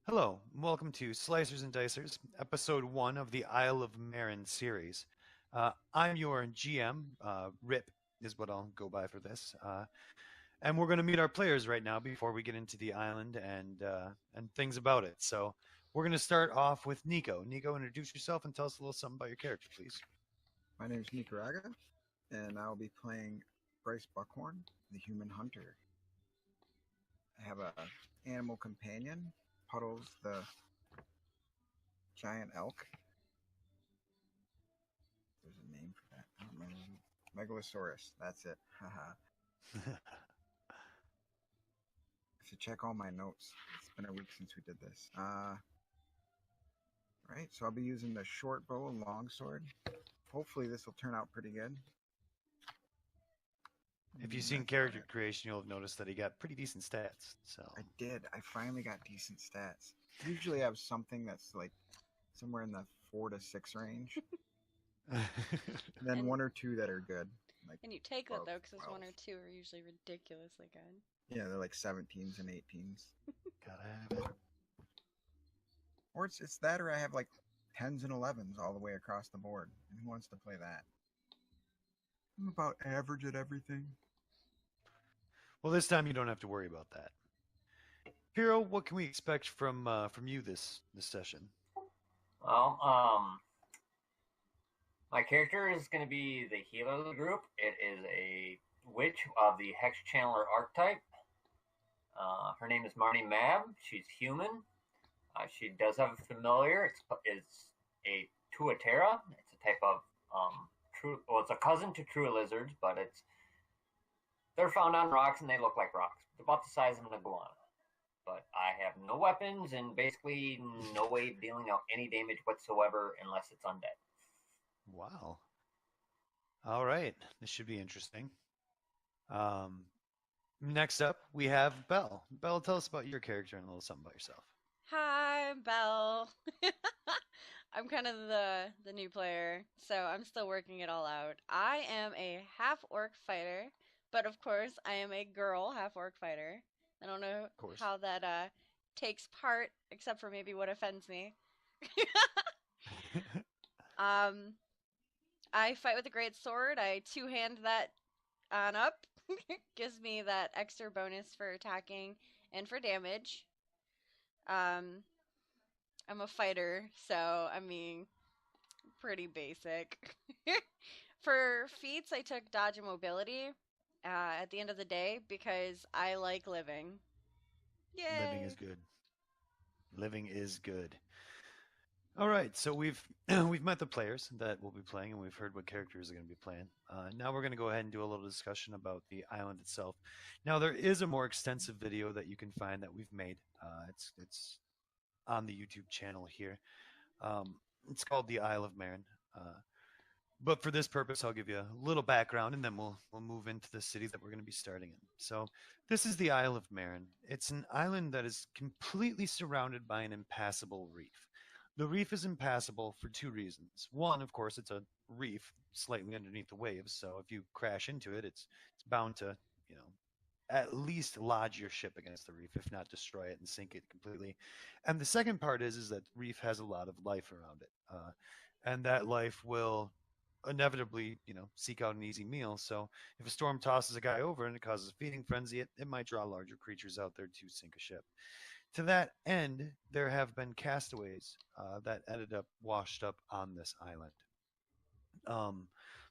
Hello, and welcome to Slicers and Dicers, episode 1 of the Isle of Merin series. I'm your GM, Rip is what I'll go by for this, and we're going to meet our players right now before we get into the island and things about it. So we're going to start off with Nico. Nico, introduce yourself and tell us a little something about your character, please. My name is Nicoraga, and I'll be playing Bryce Buckhorn, the human hunter. I have a animal companion, Puddles the giant elk. There's a name for that. I don't remember. Megalosaurus. That's it. Haha. I should check all my notes. It's been a week since we did this. Right, so I'll be using the short bow and longsword. Hopefully this will turn out pretty good. If you've seen character creation, you'll have noticed that he got pretty decent stats. So I did. I finally got decent stats. Usually I have something that's like somewhere in the 4 to 6 range. And then 1 or 2 that are good. Like and you take 12, that though, because 12. 1 or 2 are usually ridiculously good. Yeah, they're like 17s and 18s. gotta have it. Or it's that, or I have like 10s and 11s all the way across the board. And who wants to play that? I'm about average at everything. Well, this time you don't have to worry about that. Piro, what can we expect from you this session? Well, my character is going to be the healer of the group. It is a witch of the Hex Channeler archetype. Her name is Marne Mab. She's human. She does have a familiar. It's a Tuatera. It's a type of it's a cousin to true lizards, but they're found on rocks and they look like rocks. They're about the size of an iguana. But I have no weapons and basically no way of dealing out any damage whatsoever unless it's undead. Wow. All right. This should be interesting. Next up, we have Belle. Belle, tell us about your character and a little something about yourself. Hi, I'm Belle. I'm kind of the new player, so I'm still working it all out. I am a half-orc fighter, but of course, I am a girl half-orc fighter. I don't know how that takes part, except for maybe what offends me. I fight with a great sword. I two-hand that on up. Gives me that extra bonus for attacking and for damage. I'm a fighter, so I mean, pretty basic. For feats, I took dodge and mobility at the end of the day because I like living. Yay! Living is good. Living is good. All right, so we've met the players that we'll be playing, and we've heard what characters are going to be playing. Now we're going to go ahead and do a little discussion about the island itself. Now there is a more extensive video that you can find that we've made. It's on the YouTube channel here. It's called the Isle of Merin. But for this purpose, I'll give you a little background, and then we'll move into the city that we're going to be starting in. So this is the Isle of Merin. It's an island that is completely surrounded by an impassable reef. The reef is impassable for 2 reasons. One, of course, it's a reef slightly underneath the waves, so if you crash into it, it's bound to, at least lodge your ship against the reef, if not destroy it and sink it completely. And the second part is that the reef has a lot of life around it, and that life will inevitably, seek out an easy meal. So if a storm tosses a guy over and it causes a feeding frenzy, it might draw larger creatures out there to sink a ship. To that end, there have been castaways that ended up washed up on this island.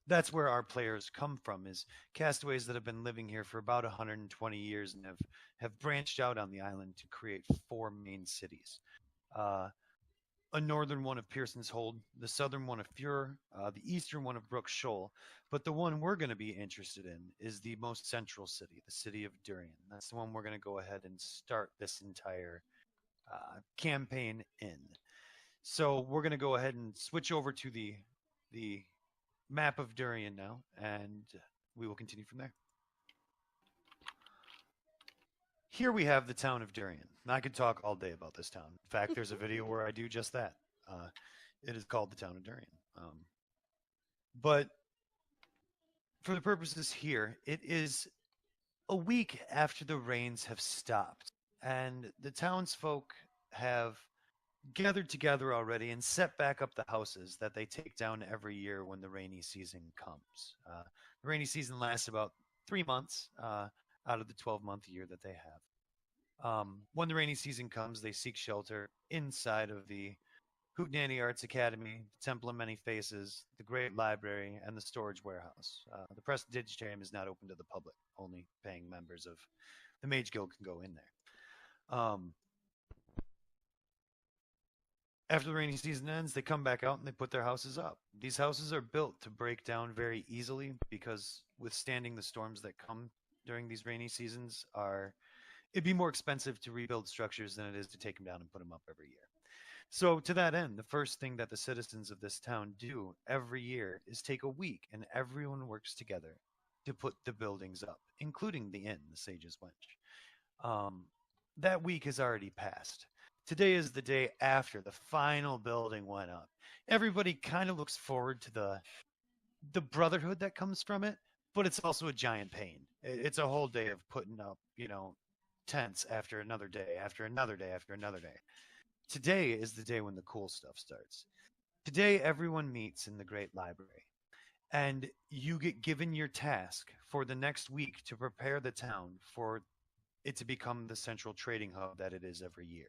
That's where our players come from, is castaways that have been living here for about 120 years and have branched out on the island to create 4 main cities. A northern one of Pearson's Hold, the southern one of Fure, the eastern one of Brook Shoal. But the one we're going to be interested in is the most central city, the city of Durian. That's the one we're going to go ahead and start this entire campaign in. So we're going to go ahead and switch over to the map of Durian now, and we will continue from there. Here we have the town of Durian. I could talk all day about this town. In fact, there's a video where I do just that. It is called the town of Durian. But for the purposes here, it is a week after the rains have stopped, and the townsfolk have gathered together already and set back up the houses that they take down every year when the rainy season comes. The rainy season lasts about 3 months out of the 12-month year that they have. When the rainy season comes, they seek shelter inside of the Hootenanny Arts Academy, the Temple of Many Faces, the Great Library, and the Storage Warehouse. The Prestidigitarium is not open to the public; only paying members of the Mage Guild can go in there. After the rainy season ends, they come back out and they put their houses up. These houses are built to break down very easily because withstanding the storms that come during these rainy seasons it'd be more expensive to rebuild structures than it is to take them down and put them up every year. So to that end, the first thing that the citizens of this town do every year is take a week and everyone works together to put the buildings up, including the inn, the Sage's Wench. That week has already passed. Today is the day after the final building went up. Everybody kind of looks forward to the brotherhood that comes from it, but it's also a giant pain. It's a whole day of putting up, tents after another day, after another day, after another day. Today is the day when the cool stuff starts. Today, everyone meets in the Great Library, and you get given your task for the next week to prepare the town for it to become the central trading hub that it is every year.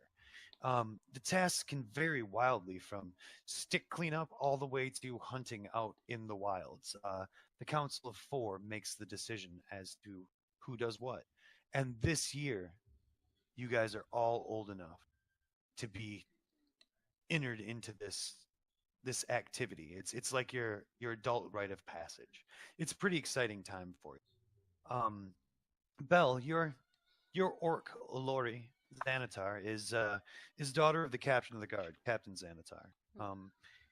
The tasks can vary wildly from stick cleanup all the way to hunting out in the wilds. The Council of Four makes the decision as to who does what. And this year, you guys are all old enough to be entered into this activity. It's like your adult rite of passage. It's a pretty exciting time for you. Belle, your orc Alori Xonotar is daughter of the captain of the guard, Captain Xonotar.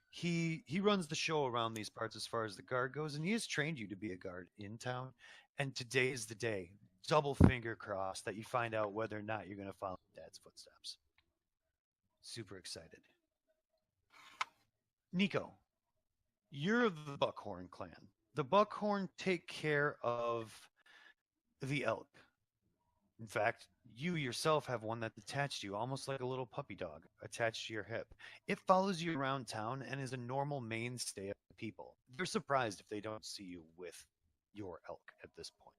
He runs the show around these parts as far as the guard goes, and he has trained you to be a guard in town. And today is the day, double finger crossed, that you find out whether or not you're going to follow Dad's footsteps. Super excited. Nico, you're of the Buckhorn clan. The Buckhorn take care of the elk. In fact, you yourself have one that's attached to you, almost like a little puppy dog attached to your hip. It follows you around town and is a normal mainstay of the people. They're surprised if they don't see you with your elk at this point.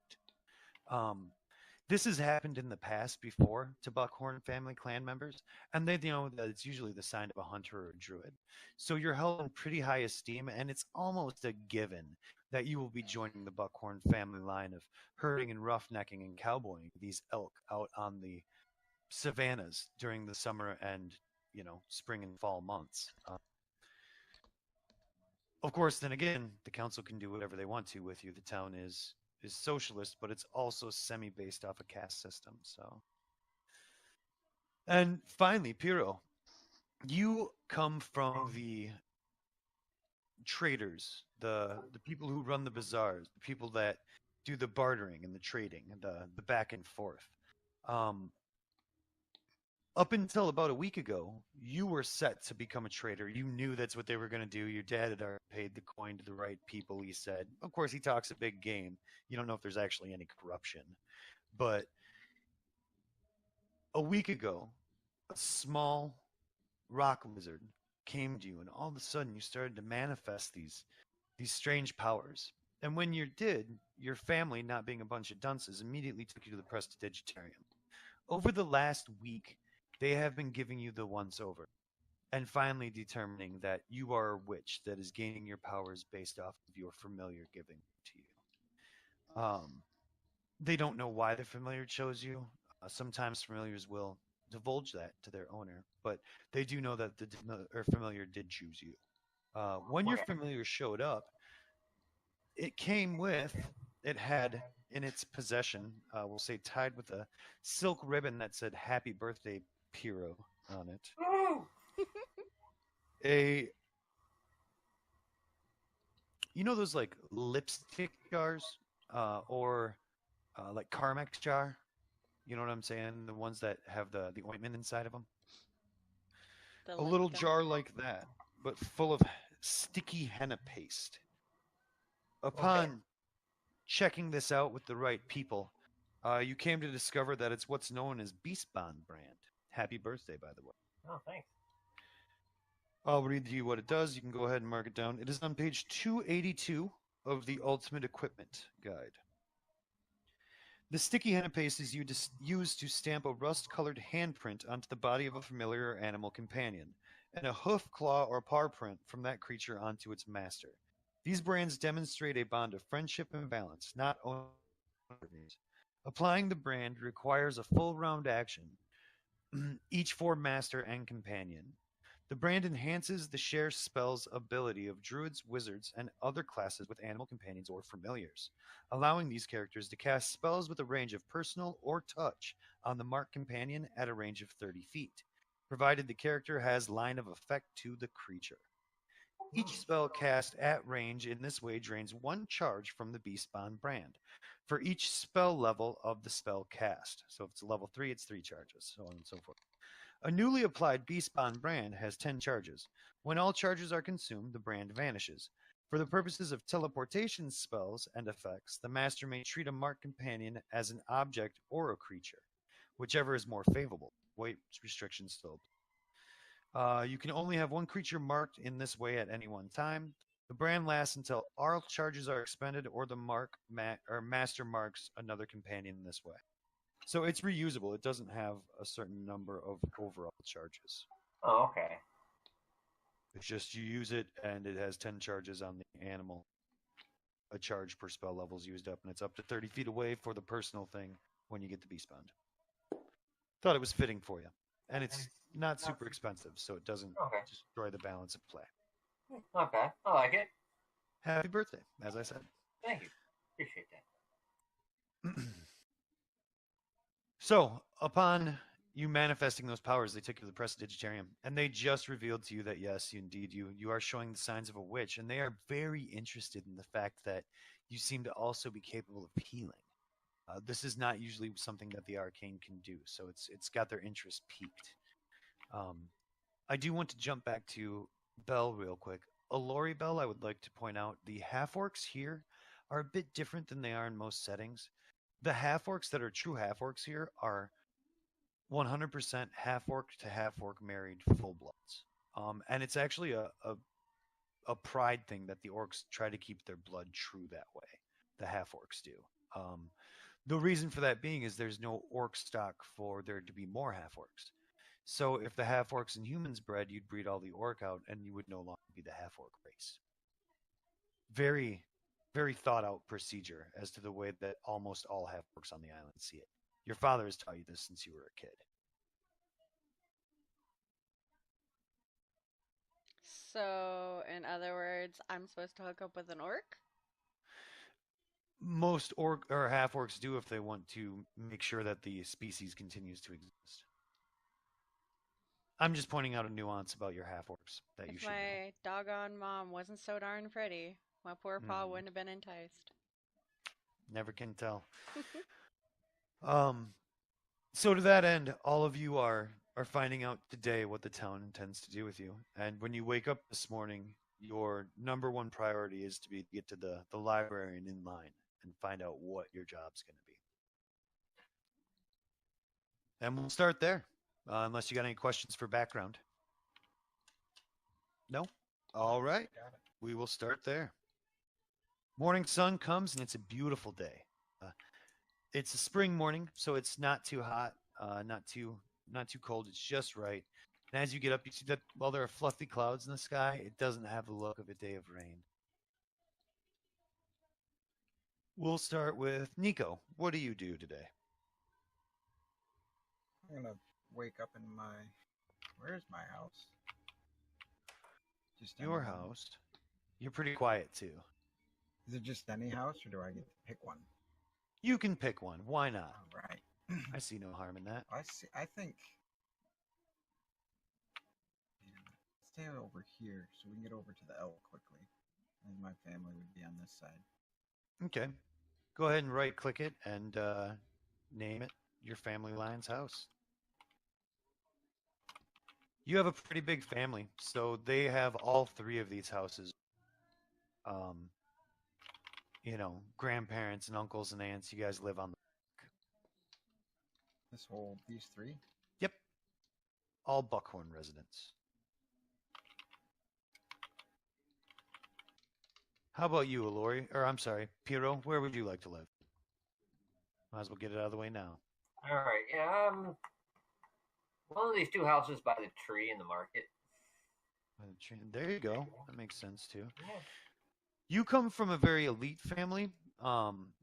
This has happened in the past before to Buckhorn family clan members, and they know that it's usually the sign of a hunter or a druid. So you're held in pretty high esteem, and it's almost a given that you will be joining the Buckhorn family line of herding and roughnecking and cowboying these elk out on the savannas during the summer and, spring and fall months. Of course, then again, the council can do whatever they want to with you. The town is socialist, but it's also semi-based off a caste system. So, and finally, Piro, you come from the traders, the people who run the bazaars, the people that do the bartering and the trading and the back and forth. Up until about a week ago, you were set to become a trader. You knew that's what they were going to do. Your dad had already paid the coin to the right people, he said. Of course, he talks a big game. You don't know if there's actually any corruption. But a week ago, a small rock lizard came to you, and all of a sudden you started to manifest these strange powers. And when you did, your family, not being a bunch of dunces, immediately took you to the Prestidigitarium. Over the last week, they have been giving you the once-over, and finally determining that you are a witch that is gaining your powers based off of your familiar giving to you. They don't know why the familiar chose you. Sometimes familiars will divulge that to their owner, but they do know that the familiar did choose you. When your familiar showed up, it had in its possession, we'll say tied with a silk ribbon that said "Happy Birthday, Piro" on it. Those like lipstick jars, or like Carmex jar. You know what I'm saying? The ones that have the ointment inside of them. A little jar like that, but full of sticky henna paste. Upon checking this out with the right people, you came to discover that it's what's known as Beastbond brand, Happy birthday, by the way. Oh, thanks. I'll read to you what it does. You can go ahead and mark it down. It is on page 282 of the Ultimate Equipment Guide. The sticky henna paste is used to stamp a rust-colored handprint onto the body of a familiar or animal companion, and a hoof, claw, or paw print from that creature onto its master. These brands demonstrate a bond of friendship and balance, not only. Applying the brand requires a full round action, each for master and companion. The brand enhances the share spell's ability of druids, wizards, and other classes with animal companions or familiars, allowing these characters to cast spells with a range of personal or touch on the marked companion at a range of 30 feet, provided the character has line of effect to the creature. Each spell cast at range in this way drains 1 charge from the Beastbond brand for each spell level of the spell cast. So if it's level 3, it's 3 charges, so on and so forth. A newly applied Beastbond brand has 10 charges. When all charges are consumed, the brand vanishes. For the purposes of teleportation spells and effects, the master may treat a marked companion as an object or a creature, whichever is more favorable. Weight restrictions still. You can only have 1 creature marked in this way at any one time. The brand lasts until all charges are expended or the master marks another companion in this way. So it's reusable. It doesn't have a certain number of overall charges. Oh, okay. It's just you use it, and it has 10 charges on the animal. A charge per spell level is used up, and it's up to 30 feet away for the personal thing when you get the Beastbond. Thought it was fitting for you. And it's not super expensive, so it doesn't destroy the balance of play. Not bad. I like it. Happy birthday, as I said. Thank you. Appreciate that. So, upon you manifesting those powers, they took you to the Prestidigitarium, and they just revealed to you that, yes, indeed, you are showing the signs of a witch, and they are very interested in the fact that you seem to also be capable of healing. This is not usually something that the arcane can do, so it's got their interest piqued. I do want to jump back to Bell real quick. Alori Bell, I would like to point out, the half-orcs here are a bit different than they are in most settings. The half-orcs that are true half-orcs here are 100% half-orc to half-orc married full-bloods. And it's actually a pride thing that the orcs try to keep their blood true that way. The half-orcs do. The reason for that being is there's no orc stock for there to be more half-orcs. So if the half-orcs and humans bred, you'd breed all the orc out, and you would no longer be the half-orc race. Very, very thought-out procedure as to the way that almost all half-orcs on the island see it. Your father has taught you this since you were a kid. So, in other words, I'm supposed to hook up with an orc? Most orc or half-orcs do if they want to make sure that the species continues to exist. I'm just pointing out a nuance about your half-orcs that you should know. If my doggone mom wasn't so darn pretty, my poor pa wouldn't have been enticed. Never can tell. So to that end, all of you are finding out today what the town intends to do with you. And when you wake up this morning, your number one priority is to get to the library and in line and find out what your job's going to be. And we'll start there, unless you got any questions for background. No? All right. We will start there. Morning sun comes, and it's a beautiful day. It's a spring morning, so it's not too hot, not too cold. It's just right. And as you get up, you see that while there are fluffy clouds in the sky, it doesn't have the look of a day of rain. We'll start with Nico. What do you do today? I'm gonna wake up in my... Where's my house? Just Your house. You're pretty quiet, too. Is it just any house, or do I get to pick one? You can pick one. Why not? All right. I see no harm in that. I think... Stay over here so we can get over to the L quickly. And my family would be on this side. Okay. Go ahead and right-click it and name it your family line's house. You have a pretty big family, so they have all 3 of these houses. Grandparents and uncles and aunts. You guys live on the... These 3? Yep. all Buckhorn residents. How about you, Alori? Or I'm sorry, Piro, where would you like to live? Might as well get it out of the way now. All right. Yeah. One of these two houses by the tree in the market. There you go. That makes sense too. Yeah. You come from a very elite family,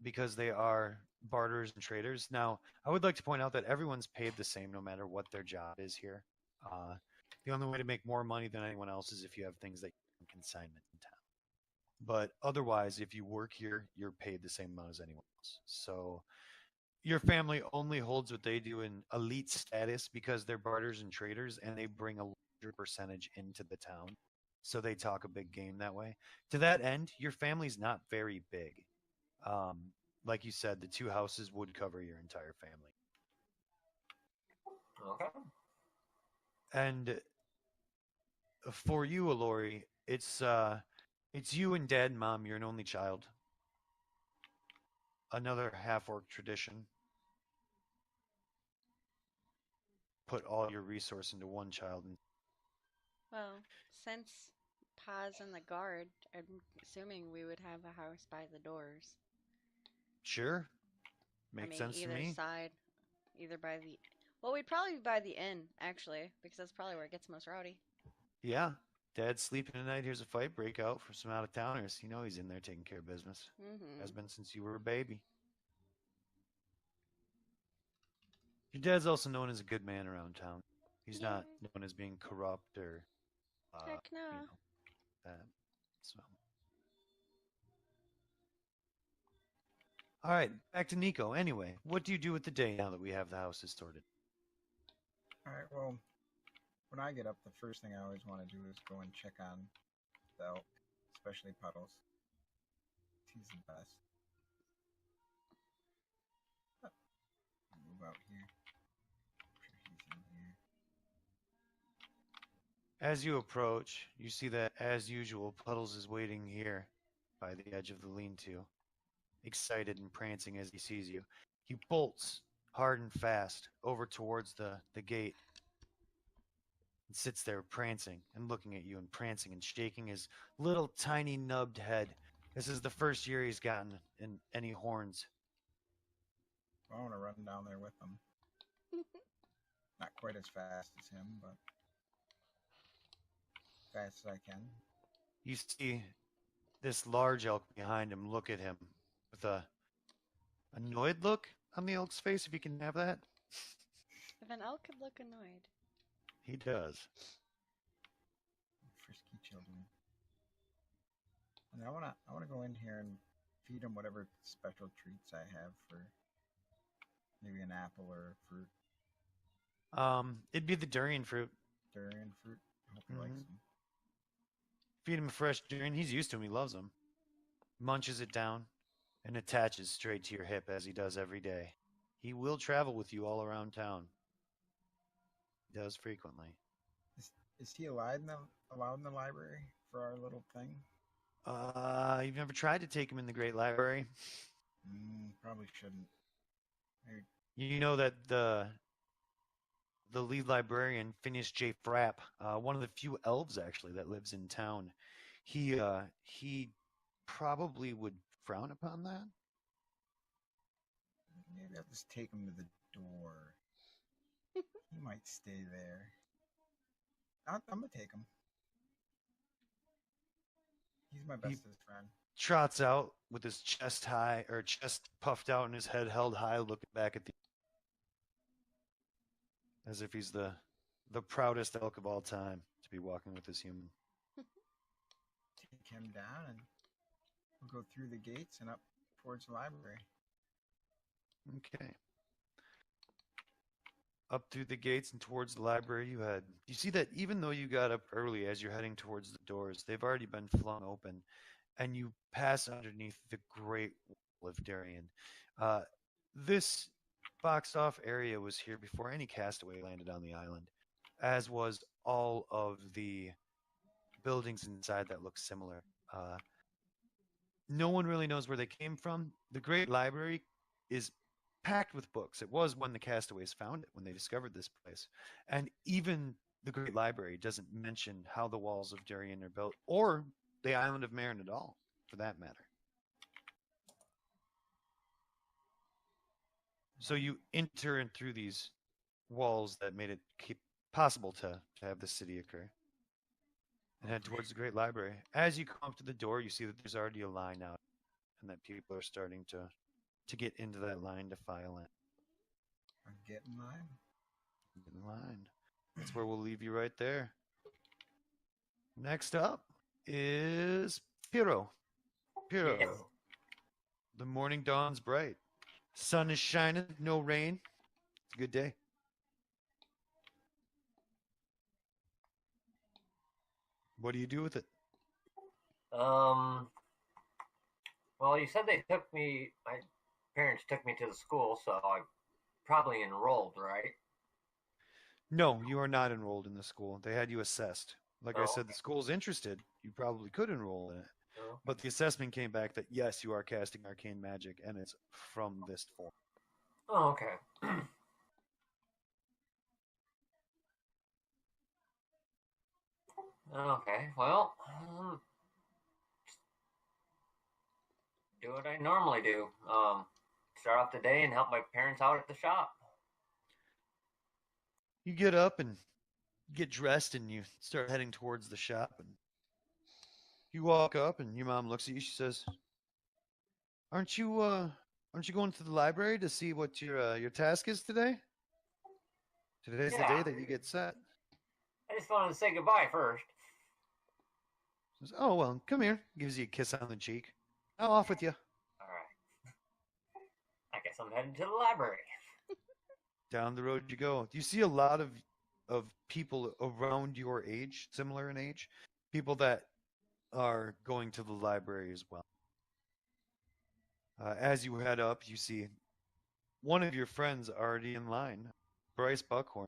because they are barters and traders. Now, I would like to point out that everyone's paid the same no matter what their job is here. The only way to make more money than anyone else is if you have things that you can consignment in town. But otherwise, if you work here, you're paid the same amount as anyone else. So your family only holds what they do in elite status because they're barters and traders, and they bring a larger percentage into the town. So they talk a big game that way. To that end, your family's not very big. Like you said, the two houses would cover your entire family. Okay. And for you, Alori, it's you and Dad and Mom. You're an only child. Another half-orc tradition. Put all your resource into one child. Well, since Pa's in the guard, I'm assuming we would have a house by the doors. Sure. Makes sense either to me. side, either by the... Well, we'd probably be by the inn, actually, because that's probably where it gets most rowdy. Yeah. Dad's sleeping tonight. Here's a fight break out for some out-of-towners. You know he's in there taking care of business. Mm-hmm. Has been since you were a baby. Your dad's also known as a good man around town. He's not known as being corrupt or, Heck no. that. So. All right, back to Nico. Anyway, what do you do with the day now that we have the houses sorted? All right. Well, when I get up, the first thing I always want to do is go and check on the elk, especially Puddles. He's the best. Move out here. Sure he's in here. As you approach, you see that, as usual, Puddles is waiting here by the edge of the lean-to, excited and prancing as he sees you. He bolts hard and fast over towards the gate and sits there prancing and looking at you and prancing and shaking his little tiny nubbed head. This is the first year he's gotten in any horns. I want to run down there with him. Not quite as fast as him, but fast as I can. You see this large elk behind him look at him with a annoyed look on the elk's face, if you can have that. If an elk could look annoyed. He does. Frisky children. And I wanna go in here and feed him whatever special treats I have for maybe an apple or a fruit. It'd be the durian fruit. Durian fruit. I hope he likes them. Feed him a fresh durian. He's used to them. He loves them. Munches it down and attaches straight to your hip as he does every day. He will travel with you all around town. He does frequently. Is he allowed in the library for our little thing? You've never tried to take him in the Great Library? Probably shouldn't. Maybe. You know that the lead librarian, Phineas J. Frapp, one of the few elves actually that lives in town, he probably would frown upon that. Maybe I'll just take him to the door. He might stay there. I'm gonna take him. He's my bestest friend. Trots out with his chest puffed out and his head held high, looking back at as if he's the proudest elk of all time to be walking with this human. Take him down and we'll go through the gates and up towards the library. Okay. Up through the gates and towards the library you head. You see that even though you got up early, as you're heading towards the doors, they've already been flung open, and you pass underneath the Great Wall of Darien. This boxed off area was here before any castaway landed on the island, as was all of the buildings inside that look similar. No one really knows where they came from. The Great Library is packed with books. It was when the castaways found it, when they discovered this place. And even the Great Library doesn't mention how the walls of Darien are built, or the island of Merin at all, for that matter. So you enter in through these walls that made it possible to have the city occur, and head towards the Great Library. As you come up to the door, you see that there's already a line out, and that people are starting to get into that line to file in. Get in line. Get in line. That's where we'll leave you right there. Next up is Piro. Piro. Yes. The morning dawns bright. Sun is shining, no rain. It's a good day. What do you do with it? Well, you said my parents took me to the school, so I probably enrolled, right? No, you are not enrolled in the school. They had you assessed. Like I said, Okay. the school's interested. You probably could enroll in it. Oh. But the assessment came back that, yes, you are casting arcane magic, and it's from this form. Oh, okay. Okay, well, do what I normally do. Start off the day and help my parents out at the shop. You get up and get dressed, and you start heading towards the shop. And you walk up, and your mom looks at you. She says, "Aren't you going to the library to see what your task is today? Today's the day that you get set." I just wanted to say goodbye first. She says, "Oh well, come here." Gives you a kiss on the cheek. "I'll off with you." All right. I guess I'm heading to the library. Down the road you go. You see a lot of people around your age, similar in age, people that are going to the library as well. As you head up, you see one of your friends already in line, Bryce Buckhorn,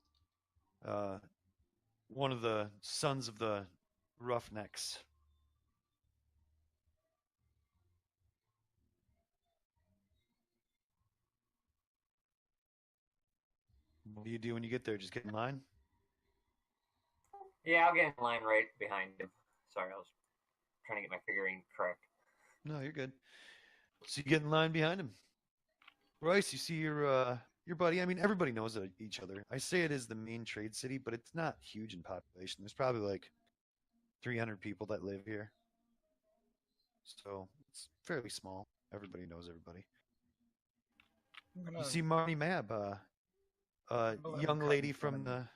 one of the sons of the Roughnecks. What do you do when you get there? Just get in line? Yeah, I'll get in line right behind him. Sorry, I was trying to get my figurine correct. No, you're good. So you get in line behind him. Bryce, you see your buddy. I mean, everybody knows each other. I say it is the main trade city, but it's not huge in population. There's probably like 300 people that live here. So it's fairly small. Everybody knows everybody. You see Marne Mab, young lady from the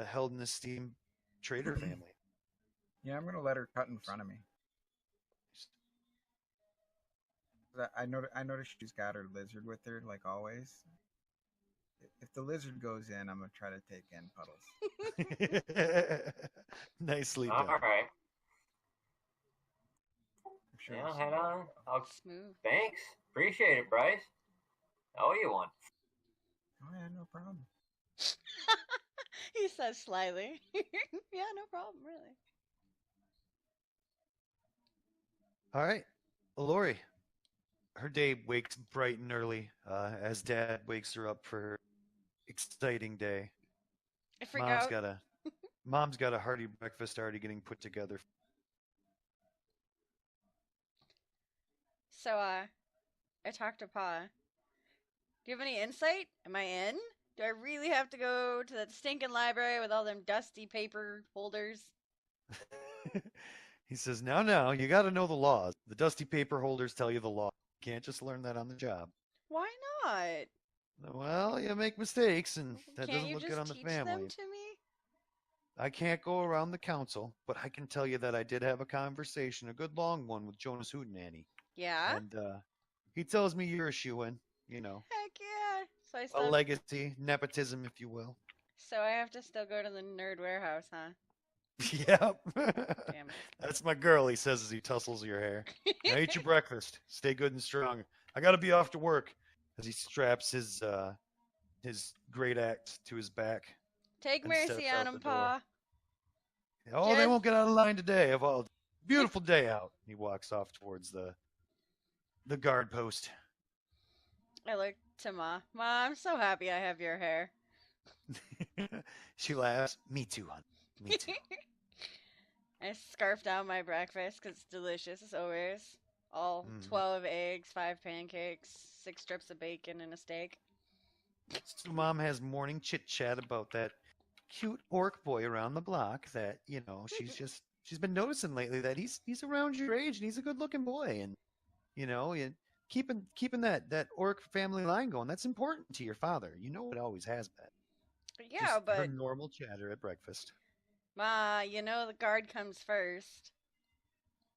held in esteem trader family. Yeah, I'm going to let her cut in front of me. I noticed she's got her lizard with her, like always. If the lizard goes in, I'm going to try to take in Puddles. Nicely All done. right. I'm sure Yeah, she's head ready on. to go. I'll, Smooth. thanks. Appreciate it, Bryce. I owe you one. Oh, yeah, no problem. He says slyly. Yeah, no problem, really. All right. Alori. Her day wakes bright and early as Dad wakes her up for her exciting day. I freak out. Mom's got a hearty breakfast already getting put together. So, I talked to Pa. Do you have any insight? Am I in? Do I really have to go to that stinking library with all them dusty paper holders? He says, now, you got to know the laws. The dusty paper holders tell you the law. You can't just learn that on the job. Why not? Well, you make mistakes, and that Can't doesn't you look just good on the teach family. them to me? I can't go around the council, but I can tell you that I did have a conversation, a good long one, with Jonas Hootenanny. Yeah? And he tells me you're a shoo-in, you know. Heck yeah. So I A still legacy, nepotism, if you will. So I have to still go to the nerd warehouse, huh? Yep. Damn it. That's my girl, he says as he tussles your hair. Now eat your breakfast. Stay good and strong. I gotta be off to work. As he straps his great axe to his back. Take And mercy steps out on him, the door. Pa. Oh, they Just- won't get out of line today. Beautiful day out. He walks off towards the guard post. I look to Ma. Ma, I'm so happy I have your hair. She laughs. Me too, hon. Me too. I scarf down my breakfast because it's delicious as always. All 12 eggs, 5 pancakes, 6 strips of bacon, and a steak. So Mom has morning chit chat about that cute orc boy around the block that, she's been noticing lately that he's around your age and he's a good looking boy, and and keeping that orc family line going, that's important to your father. It always has been. Yeah, Just but her normal chatter at breakfast. Ma, the guard comes first.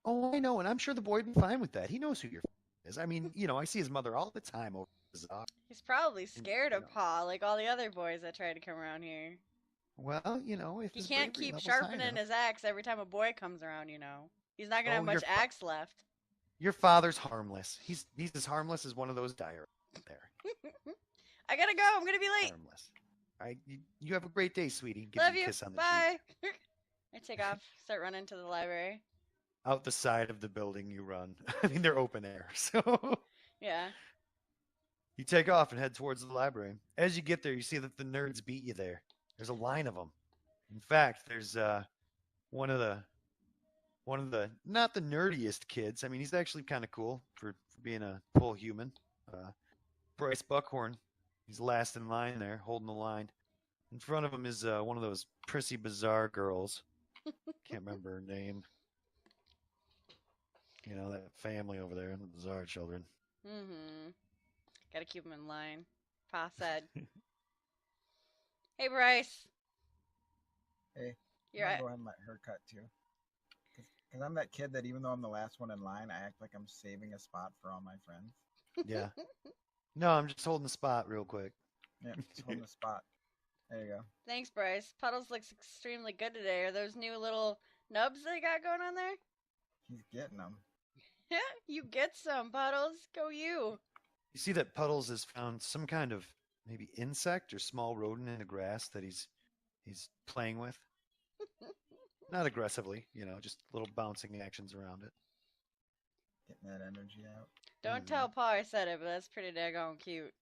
Oh, I know, and I'm sure the boy would be fine with that. He knows who your father is. I mean, I see his mother all the time over the bazaar. He's probably scared of Pa, like all the other boys that try to come around here. Well, if he can't keep sharpening his axe every time a boy comes around. He's not gonna have much axe left. Your father's harmless. He's as harmless as one of those dire there. I gotta go. I'm gonna be late. Harmless. All right, you have a great day, sweetie. Love you. Kiss on the Bye. I take off, start running to the library. Out the side of the building you run. I mean, they're open air, so... Yeah. You take off and head towards the library. As you get there, you see that the nerds beat you there. There's a line of them. In fact, there's one of the not the nerdiest kids. I mean, he's actually kind of cool for being a full human. Bryce Buckhorn. He's last in line there, holding the line. In front of him is one of those prissy bazaar girls. Can't remember her name. That family over there, the bazaar children. Mm-hmm. Gotta keep them in line. Pa said. Hey, Bryce. Hey. You're I'm gonna go have my haircut too. Because I'm that kid that even though I'm the last one in line, I act like I'm saving a spot for all my friends. Yeah. No, I'm just holding the spot real quick. Yeah, just holding the spot. There you go. Thanks, Bryce. Puddles looks extremely good today. Are those new little nubs they got going on there? He's getting them. Yeah, you get some, Puddles. Go you. You see that Puddles has found some kind of maybe insect or small rodent in the grass that he's playing with. Not aggressively, just little bouncing actions around it. Getting that energy out. Don't tell Pa I said it, but that's pretty daggone cute.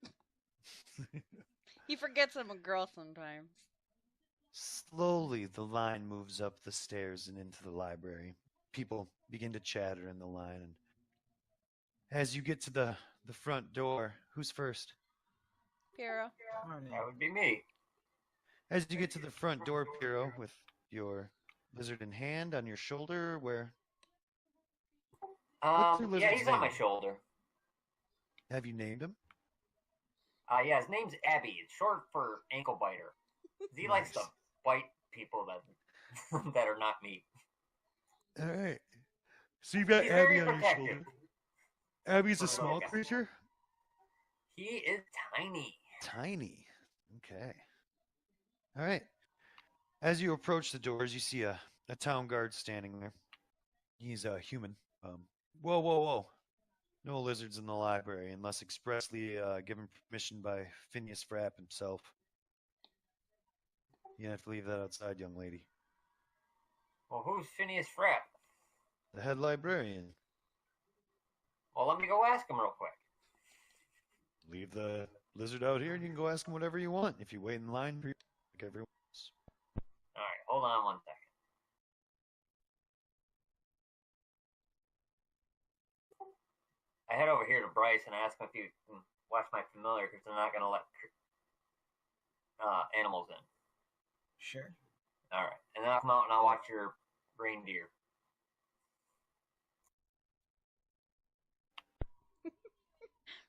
He forgets I'm a girl sometimes. Slowly, the line moves up the stairs and into the library. People begin to chatter in the line, and as you get to the front door, who's first? Piro. That would be me. As you get to the front door, Piro, with your lizard in hand on your shoulder, where? Yeah, he's on my shoulder. Have you named him? Yeah, his name's Abby. It's short for ankle biter. He likes to bite people that are not me. All right. So you've got He's Abby very on your protective. shoulder. Abby's a small creature? He is tiny. Tiny. Okay. All right. As you approach the doors, you see a town guard standing there. He's a human. Whoa. No lizards in the library unless expressly given permission by Phineas Frapp himself. You have to leave that outside, young lady. Well, who's Phineas Frapp? The head librarian. Well, let me go ask him real quick. Leave the lizard out here and you can go ask him whatever you want if you wait in line for like everyone else. All right, hold on 1 second. I head over here to Bryce and ask him if he can watch my familiar because they're not going to let animals in. Sure. All right, and then I'll come out and I'll watch your reindeer.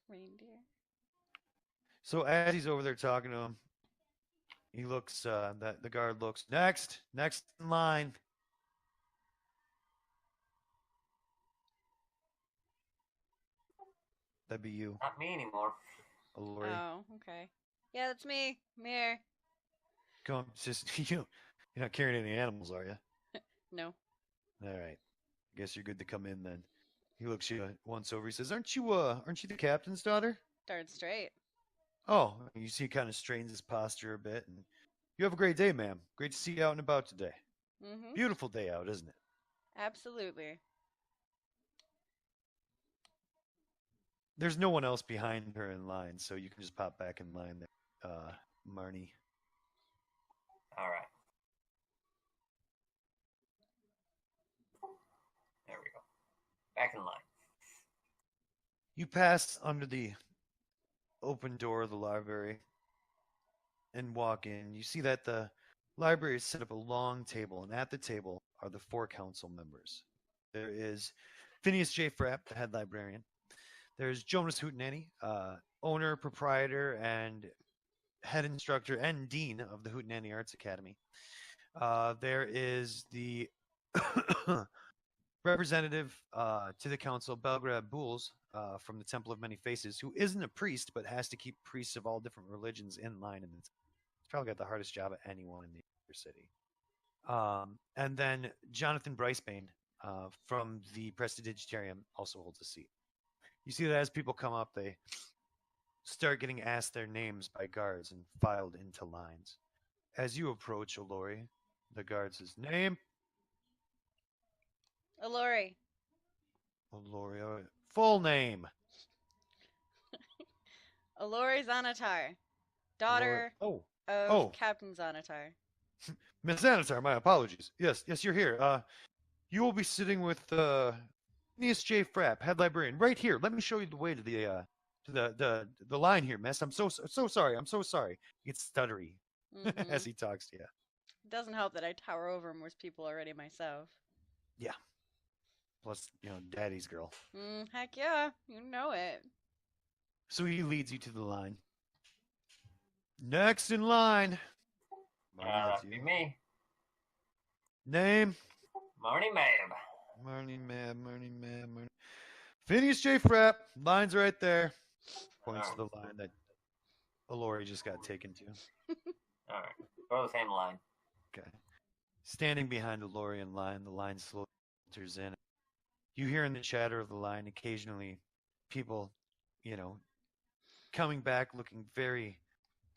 Reindeer. So as he's over there talking to him, he looks, the guard looks, next in line. That'd be you. Not me anymore. Alori. Oh, okay. Yeah, that's me. I'm here. Come on, just you're not carrying any animals, are you? No. All right. Guess you're good to come in then. He looks you once over. He says, "Aren't you the captain's daughter?" Darn straight. Oh, you see, he kind of strains his posture a bit. And you have a great day, ma'am. Great to see you out and about today. Mm-hmm. Beautiful day out, isn't it? Absolutely. there's no one else behind her in line, so you can just pop back in line there, Marnie. All right. There we go. Back in line. You pass under the open door of the library and walk in. You see that the library has set up a long table, and at the table are the 4 council members. There is Phineas J. Frapp, the head librarian. There's Jonas Hootenanny, owner, proprietor, and head instructor and dean of the Hootenanny Arts Academy. There is the representative to the council, Belgrad Bouls, from the Temple of Many Faces, who isn't a priest but has to keep priests of all different religions in line. And it's probably got the hardest job of anyone in the city. And then Jonathan Bricebane from the Prestidigitarium also holds a seat. You see that as people come up, they start getting asked their names by guards and filed into lines. As you approach Alori, the guard says, "Name?" Alori. Alori. Full name. Alori Xonotar, daughter Alori. of Captain Xonotar. Miss Xanatar, my apologies. Yes, you're here. You will be sitting with Phineas J. Frapp, head librarian, right here. Let me show you the way to the line here, miss. I'm so sorry. I'm so sorry. He gets stuttery as he talks to you. It doesn't help that I tower over most people already myself. Yeah. Plus, daddy's girl. Heck yeah, you know it. So he leads you to the line. Next in line. That'd be me. Name? Marne Mab. Marne Mab. Phineas J. Frapp. Line's right there. Points to the line that Alori just got taken to. All right. Go to the same line. Okay. Standing behind Alori in line, the line slowly enters in. You hear in the chatter of the line occasionally people, coming back looking very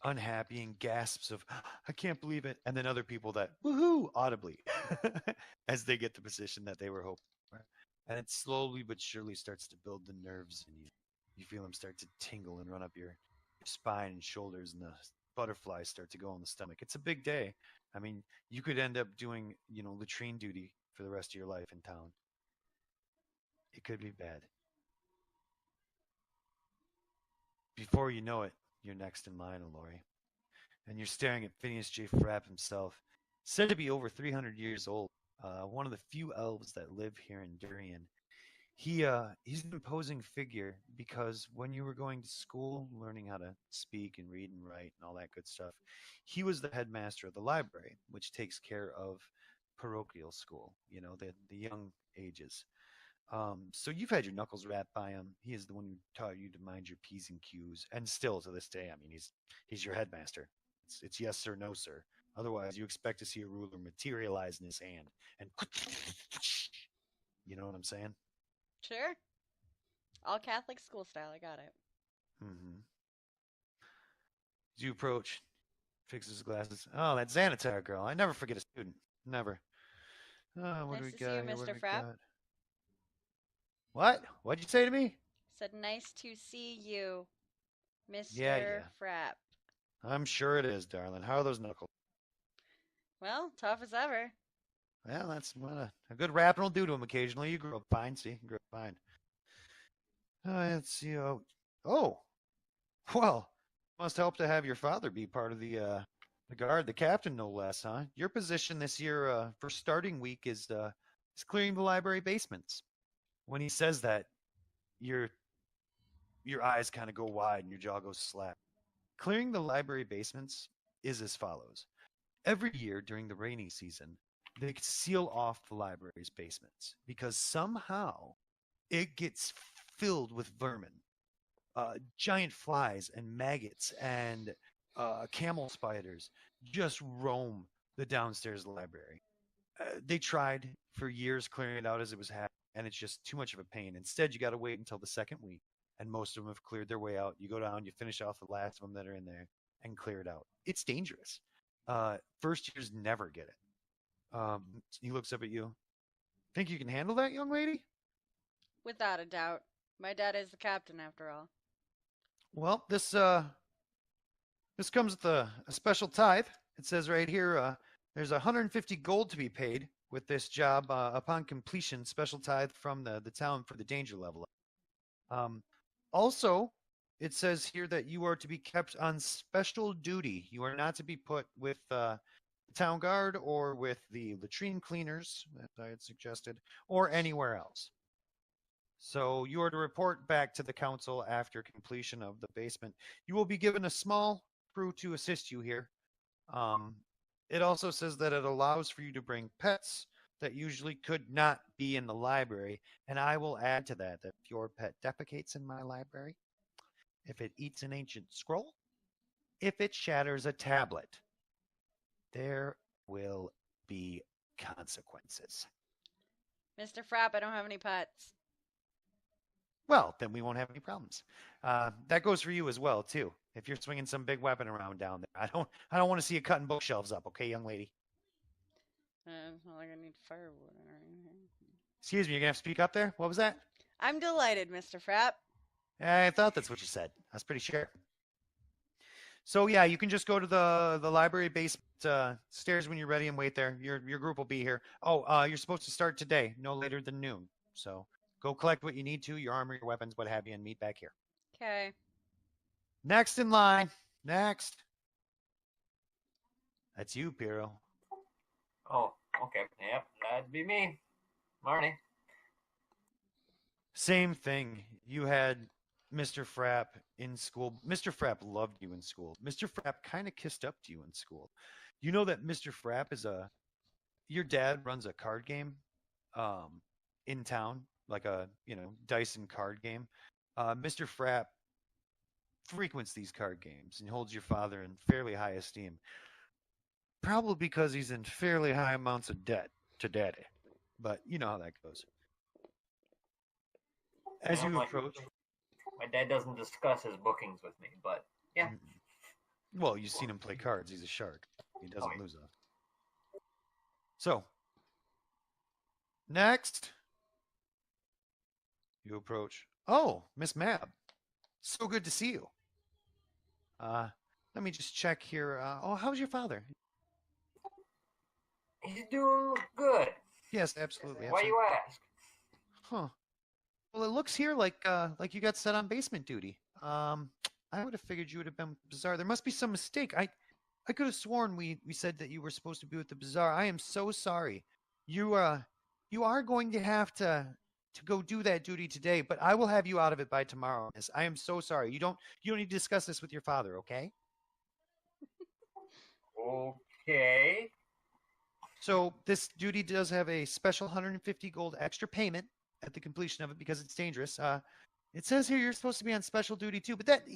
unhappy and gasps of, "I can't believe it." And then other people that, "Woohoo!" audibly as they get the position that they were hoping for. And it slowly but surely starts to build the nerves in you. You feel them start to tingle and run up your spine and shoulders, and the butterflies start to go on the stomach. It's a big day. I mean, you could end up doing, latrine duty for the rest of your life in town. It could be bad. Before you know it, you're next in line, Alori. And you're staring at Phineas J. Frapp himself, said to be over 300 years old, one of the few elves that live here in Durian. He's an imposing figure because when you were going to school, learning how to speak and read and write and all that good stuff, he was the headmaster of the library, which takes care of parochial school, the young ages. So you've had your knuckles rapped by him. He is the one who taught you to mind your P's and Q's, and still to this day, I mean, he's your headmaster. It's yes sir, no sir. Otherwise, you expect to see a ruler materialize in his hand, and you know what I'm saying? Sure. All Catholic school style. I got it. Mm-hmm. As you approach, fixes his glasses. "Oh, that Xanatar girl. I never forget a student. Never." What Nice do we to see got you, here? Mr. Frapp. What? What'd you say to me? Said nice to see you, Mr. Yeah. Frapp. I'm sure it is, darling. How are those knuckles? Well, tough as ever. Well, that's what a good rapping will do to him occasionally. You grow up fine, see? You grow up fine. Let's see. Oh, well, must help to have your father be part of the guard, the captain, no less, huh? Your position this year for starting week is clearing the library basements. When he says that, your eyes kind of go wide and your jaw goes slack. Clearing the library basements is as follows. Every year during the rainy season, they seal off the library's basements because somehow it gets filled with vermin. Giant flies and maggots and camel spiders just roam the downstairs library. They tried for years clearing it out as it was happening, and it's just too much of a pain. Instead, you got to wait until the second week, and most of them have cleared their way out. You go down, you finish off the last of them that are in there, and clear it out. It's dangerous. First years never get it. He looks up at you. Think you can handle that, young lady? Without a doubt. My dad is the captain, after all. Well, this comes with a special tithe. It says right here, there's 150 gold to be paid with this job upon completion. Special tithe from the town for the danger level. Also, it says here that you are to be kept on special duty. You are not to be put with the town guard or with the latrine cleaners, as I had suggested, or anywhere else. So you are to report back to the council after completion of the basement. You will be given a small crew to assist you here. It also says that it allows for you to bring pets that usually could not be in the library. And I will add to that if your pet defecates in my library, if it eats an ancient scroll, if it shatters a tablet, there will be consequences. Mr. Frapp, I don't have any pets. Well, then we won't have any problems. That goes for you as well, too. If you're swinging some big weapon around down there, I don't want to see you cutting bookshelves up, okay, young lady? It's not like I need firewood or anything. Excuse me, you're gonna have to speak up there. What was that? I'm delighted, Mr. Frapp. I thought that's what you said. I was pretty sure. So yeah, you can just go to the library basement stairs when you're ready and wait there. Your group will be here. Oh, you're supposed to start today, no later than noon. So go collect what you need to, your armor, your weapons, what have you, and meet back here. Okay. Next in line. Next. That's you, Piro. Oh, okay. Yep, that'd be me. Marnie. Same thing. You had Mr. Frapp in school. Mr. Frapp loved you in school. Mr. Frapp kind of kissed up to you in school. You know that Mr. Frapp is your dad runs a card game in town, like a, Dyson card game. Mr. Frapp frequents these card games and holds your father in fairly high esteem. Probably because he's in fairly high amounts of debt to daddy. But you know how that goes. As you approach... My dad doesn't discuss his bookings with me, but yeah. Well, you've seen him play cards. He's a shark. He doesn't lose them. So, next, you approach. Oh, Miss Mab. So good to see you. Let me just check here. How's your father? He's doing good. Yes, absolutely. Why you ask? Huh. Well, it looks here like you got set on basement duty. I would have figured you would have been Bazaar. There must be some mistake. I could have sworn we said that you were supposed to be with the Bazaar. I am so sorry. You are going to have to go do that duty today, but I will have you out of it by tomorrow. I am so sorry. You don't need to discuss this with your father, okay? Okay. So this duty does have a special 150 gold extra payment at the completion of it because it's dangerous. It says here you're supposed to be on special duty too, but that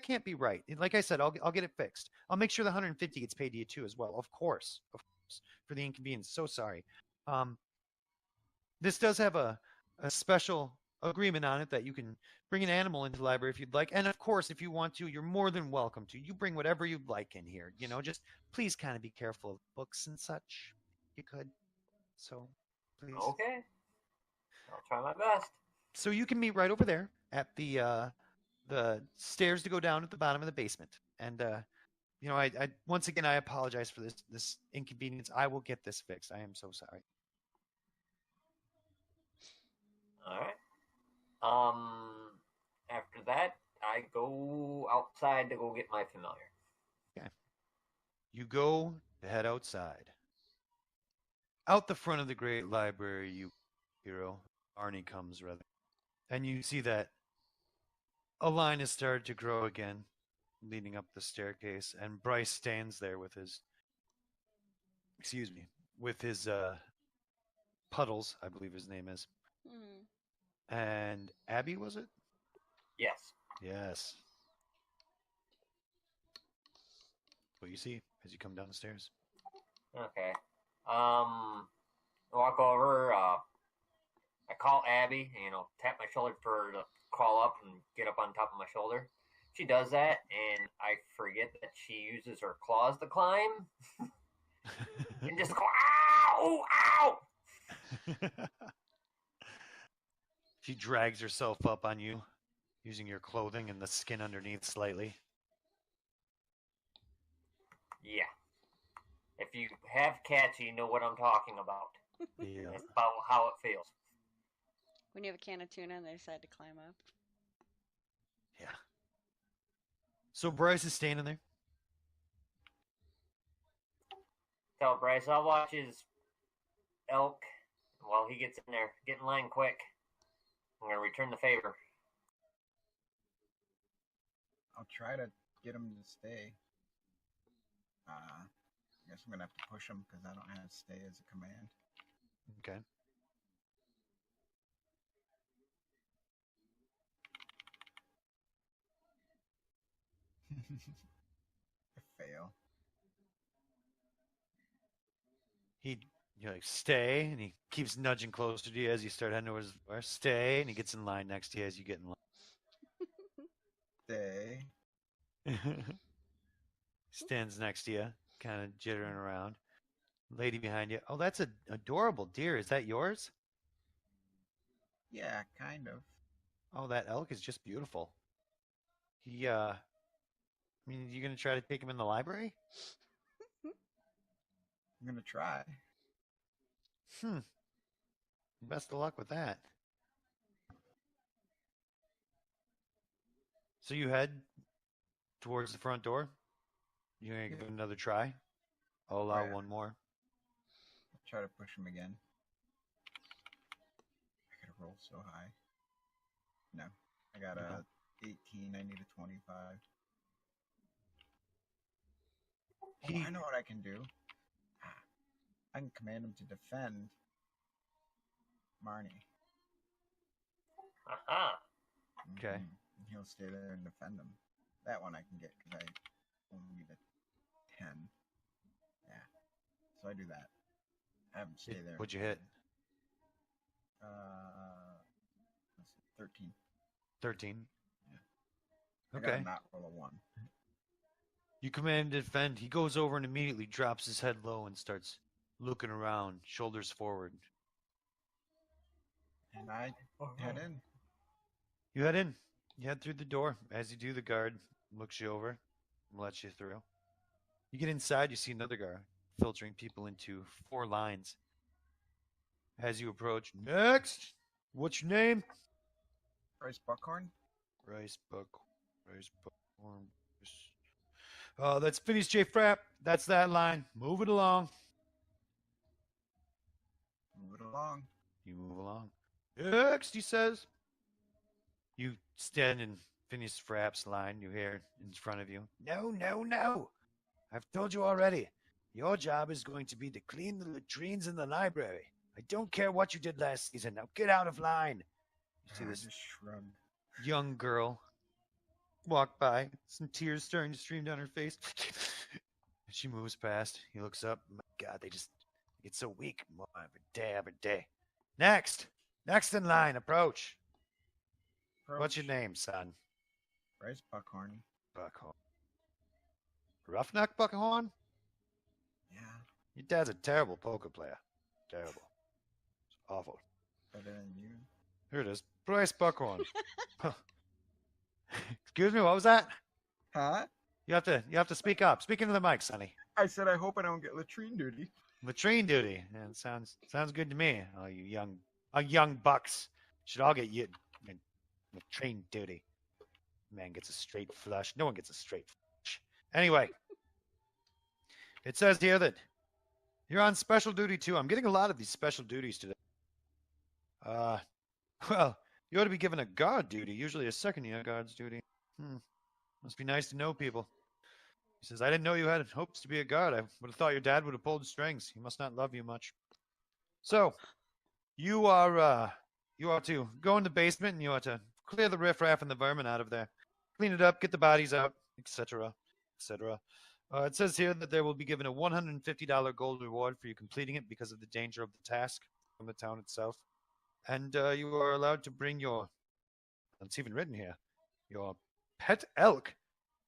can't be right. Like I said, I'll get it fixed. I'll make sure the 150 gets paid to you too as well. Of course, for the inconvenience. So sorry. This does have a special agreement on it that you can bring an animal into the library if you'd like, and of course, if you want to, you're more than welcome to. You bring whatever you'd like in here. Just please kind of be careful of books and such. You could. So, please. Okay. I'll try my best. So you can meet right over there at the stairs to go down at the bottom of the basement. And I once again I apologize for this inconvenience. I will get this fixed. I am so sorry. All right. After that, I go outside to go get my familiar. Okay. You go to head outside. Out the front of the great library, you hero. Arnie comes, rather. And you see that a line has started to grow again, leading up the staircase, and Bryce stands there with his Puddles, I believe his name is. Mm-hmm. And Abby, was it? Yes. Yes. What you see as you come down the stairs. Okay. Walk over, I call Abby, tap my shoulder for her to crawl up and get up on top of my shoulder. She does that, and I forget that she uses her claws to climb. And just go, ow, ow! She drags herself up on you, using your clothing and the skin underneath slightly. Yeah. If you have cats, you know what I'm talking about. Yeah. It's about how it feels. When you have a can of tuna and they decide to climb up. Yeah. So Bryce is standing there. Tell Bryce I'll watch his elk while he gets in there. Get in line quick. I'm going to return the favor. I'll try to get him to stay. I guess I'm going to have to push him because I don't have stay as a command. Okay. I fail. You're like, stay, and he keeps nudging closer to you as you start heading towards the door. Stay, and he gets in line next to you as you get in Stay. line. Stands next to you, kind of jittering around. Lady behind you. Oh, that's an adorable deer. Is that yours? Yeah, kind of. Oh, that elk is just beautiful. He, I mean, you gonna try to take him in the library? I'm going to try. Best of luck with that. So you head towards the front door. You're gonna give it another try. I'll allow Yeah. one more. I'll try to push him again. I gotta roll so high. No. I got a 18. I need a 25. He- I know what I can do. I can command him to defend Marnie. Aha. Okay. And he'll stay there and defend him. That one I can get because I only need a 10. Yeah. So I do that. Have him stay there. What'd you hit? Let's see, 13. 13. I gotta Okay. not roll a 1. You command to defend. He goes over and immediately drops his head low and starts looking around, shoulders forward. And I head in. You head in. You head through the door. As you do, the guard looks you over and lets you through. You get inside, you see another guard filtering people into 4 lines. As you approach, next! What's your name? Bryce Buckhorn. Bryce Buckhorn. That's Phineas J. Frapp. That's that line. Move it along. Move it along. You move along. Next, he says. You stand in Phineas Frapp's line. You hear in front of you. No, no, no. I've told you already. Your job is going to be to clean the latrines in the library. I don't care what you did last season. Now get out of line. You see I this just shrugged. young girl walk by, some tears starting to stream down her face. She moves past. He looks up. My God, they get so weak. More every day. Next in line, approach. What's your name, son? Bryce Buckhorn. Buckhorn. Roughneck Buckhorn? Yeah, Your dad's a terrible poker player. Terrible. It's awful. better than you. Here it is. Bryce Buckhorn. Excuse me, what was that? Huh? You have to speak up. Speak into the mic, Sonny. I said I hope I don't get latrine duty. Latrine duty. Yeah, it sounds good to me. Oh, you young bucks should all get you latrine duty. Man gets a straight flush. No one gets a straight flush. Anyway, it says here that you're on special duty too. I'm getting a lot of these special duties today. Well, you ought to be given a guard duty. Usually a second year guard's duty. Must be nice to know people. He says, I didn't know you had hopes to be a guard. I would have thought your dad would have pulled strings. He must not love you much. So, you are to go in the basement and you are to clear the riffraff and the vermin out of there. Clean it up, get the bodies out, etc., etc. It says here that there will be given a $150 gold reward for you completing it because of the danger of the task from the town itself. And you are allowed to bring your, it's even written here, your pet elk.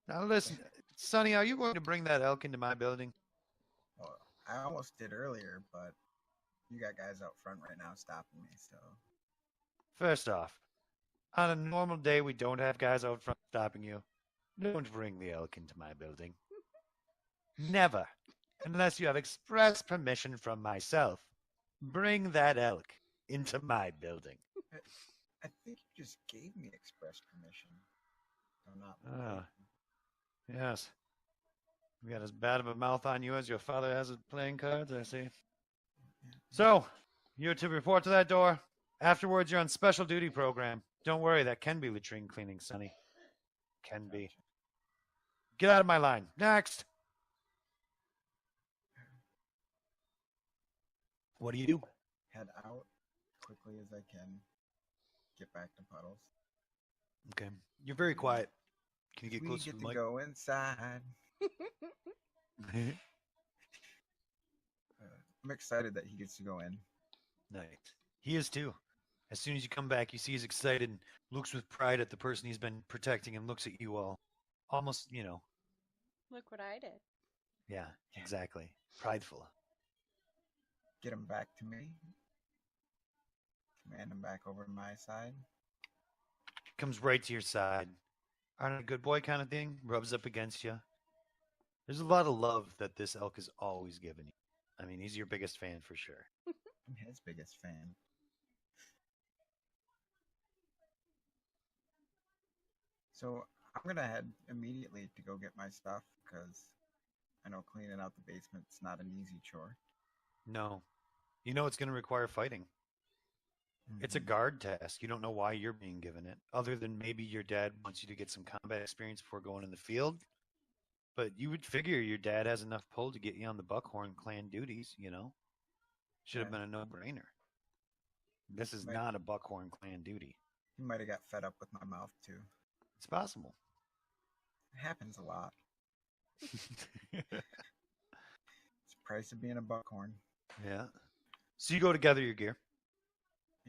Now listen, Sonny, are you going to bring that elk into my building? Well, I almost did earlier, but you got guys out front right now stopping me, so. First off, on a normal day, we don't have guys out front stopping you. Don't bring the elk into my building. Never, unless you have express permission from myself. Bring that elk into my building. I think you just gave me express permission. I'm not. Ah, yes. You got as bad of a mouth on you as your father has at playing cards, I see. So, you're to report to that door. Afterwards, you're on special duty program. Don't worry, that can be latrine cleaning, Sonny. Can be. Get out of my line. Next. What do you do? Head out quickly as I can. Get back to Puddles. Okay. You're very quiet. Can you get We closer get to to the mic? go inside. I'm excited that he gets to go in. Nice. He is too. As soon as you come back, you see he's excited and looks with pride at the person he's been protecting and looks at you all. Almost, Look what I did. Yeah, exactly. Prideful. Get him back to me. Command him back over to my side. Comes right to your side. Aren't I a good boy kind of thing? Rubs up against you. There's a lot of love that this elk has always given you. I mean, he's your biggest fan for sure. I'm his biggest fan. So I'm going to head immediately to go get my stuff because I know cleaning out the basement's not an easy chore. No. You know it's going to require fighting. It's a guard task. You don't know why you're being given it, other than maybe your dad wants you to get some combat experience before going in the field. But you would figure your dad has enough pull to get you on the Buckhorn clan duties, Should have been a no-brainer. This is not a Buckhorn clan duty. He might have got fed up with my mouth, too. It's possible. It happens a lot. It's the price of being a Buckhorn. Yeah. So you go to gather your gear.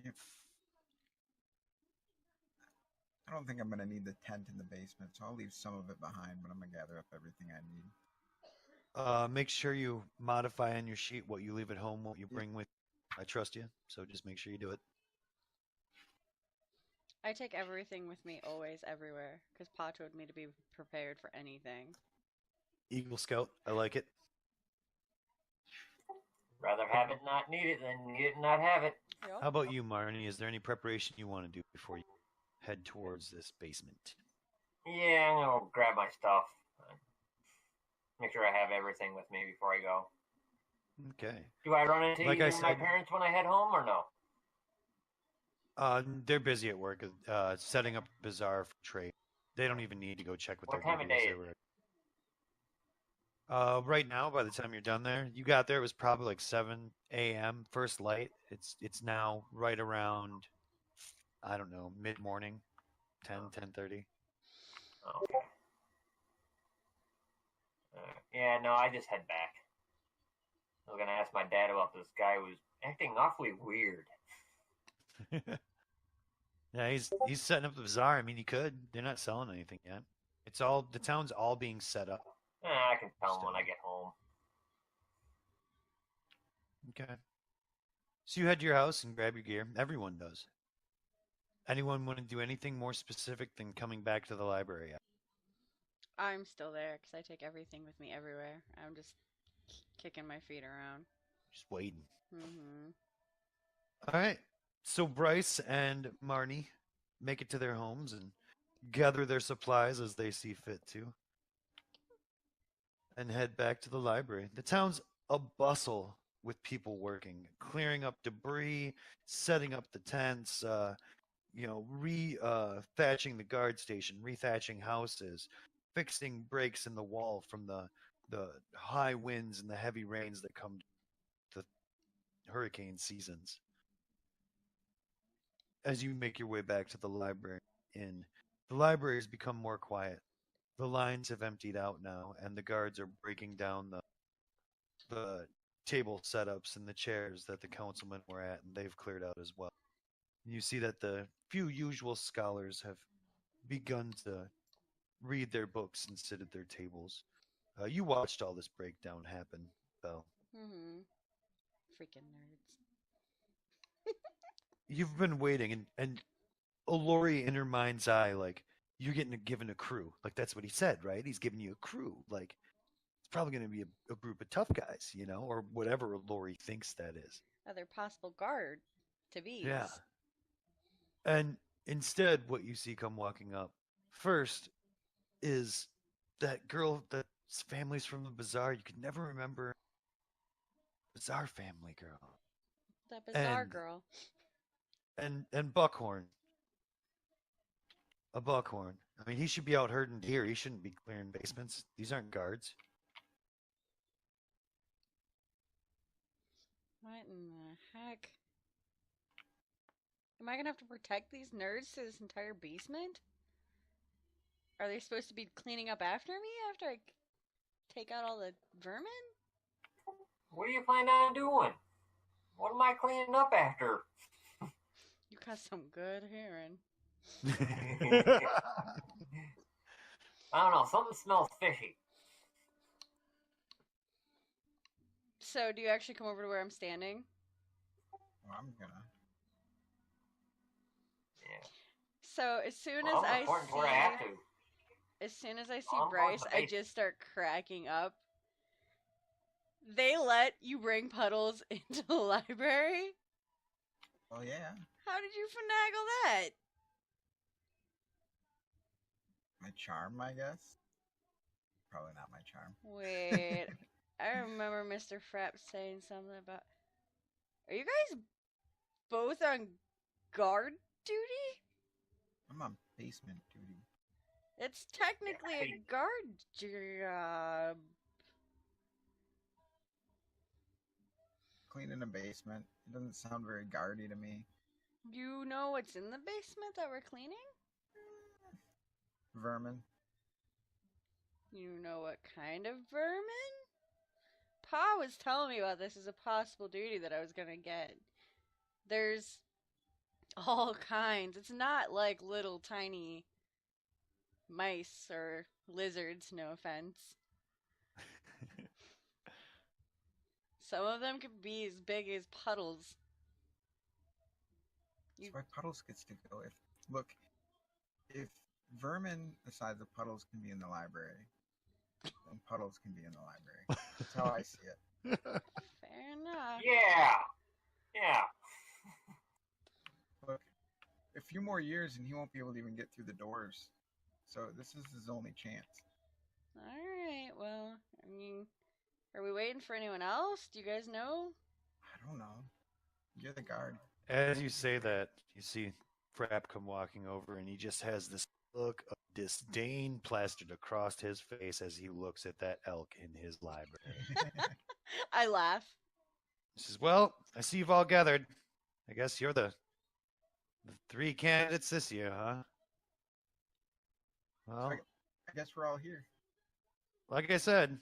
Yep. I don't think I'm going to need the tent in the basement, so I'll leave some of it behind, but I'm going to gather up everything I need. Make sure you modify on your sheet what you leave at home, what you bring with. I trust you, so just make sure you do it. I take everything with me always, everywhere, because Pa told me to be prepared for anything. Eagle Scout, I like it. Rather have it not need it than need it not have it. How about you, Marnie? Is there any preparation you want to do before you head towards this basement? Yeah, I'm gonna grab my stuff. Make sure I have everything with me before I go. Okay. Do I run into Like either I of my said- parents when I head home or no? They're busy at work, setting up a bazaar for trade. They don't even need to go check with What their time of neighbors. day They is were- Right now, by the time you're done there, you got there, it was probably like 7 a.m. first light. It's now right around, I don't know, mid-morning, 10:30. Okay. Yeah, no, I just head back. I was gonna ask my dad about this guy who was acting awfully weird. Yeah, he's setting up the bazaar. I mean, he could. They're not selling anything yet. The town's all being set up. I can tell him when I get home. Okay. So you head to your house and grab your gear. Everyone does. Anyone want to do anything more specific than coming back to the library? I'm still there because I take everything with me everywhere. I'm just kicking my feet around. Just waiting. Mm-hmm. All right. So Bryce and Marnie make it to their homes and gather their supplies as they see fit to, and head back to the library. The town's a bustle with people working, clearing up debris, setting up the tents, thatching the guard station, rethatching houses, fixing breaks in the wall from the high winds and the heavy rains that come to hurricane seasons. As you make your way back to the library the library has become more quiet. The lines have emptied out now, and the guards are breaking down the table setups and the chairs that the councilmen were at, and they've cleared out as well. You see that the few usual scholars have begun to read their books and sit at their tables. You watched all this breakdown happen, Belle. Mm-hmm. Freaking nerds. you've been waiting, and Alori in her mind's eye, like, you're getting given a crew. Like, that's what he said, right? He's giving you a crew. Like, it's probably going to be a group of tough guys, or whatever Alori thinks that is. Other possible guard to be. Yeah. And instead, what you see come walking up first is that girl that's family's from the bazaar. You could never remember. Bazaar family girl. That bizarre girl. And Buckhorn. A Buckhorn. I mean, he should be out herding deer. He shouldn't be clearing basements. These aren't guards. What in the heck? Am I gonna have to protect these nerds to this entire basement? Are they supposed to be cleaning up after me after I take out all the vermin? What are you planning on doing? What am I cleaning up after? You got some good hearing. I don't know. Something smells fishy. So, do you actually come over to where I'm standing? Well, I'm gonna. Yeah. So, as soon Well, as I'm important to where I have to. as soon as I see Well, I'm Bryce, going to I base. just start cracking up. They let you bring puddles into the library? Oh yeah, How did you finagle that? my charm, I guess. Probably not my charm. Wait, I remember Mr. Frapp saying something about. Are you guys both on guard duty? I'm on basement duty. It's technically a guard job. Cleaning a basement. It doesn't sound very guardy to me. You know what's in the basement that we're cleaning? Vermin. You know what kind of vermin? Pa was telling me about this as a possible duty that I was gonna get. There's all kinds. It's not like little tiny mice or lizards, no offense. Some of them could be as big as puddles. That's why Puddles gets to go. If vermin the size of Puddles can be in the library, then Puddles can be in the library. That's how I see it. Fair enough. Yeah. Yeah. Look, a few more years and he won't be able to even get through the doors. So this is his only chance. Alright, well, I mean, are we waiting for anyone else? Do you guys know? I don't know. You're the guard. As you say that, you see Frapp come walking over, and he just has this look of disdain plastered across his face as he looks at that elk in his library. I laugh. He says, "Well, I see you've all gathered. I guess you're the three candidates this year, huh?" Well, I guess we're all here. like I said,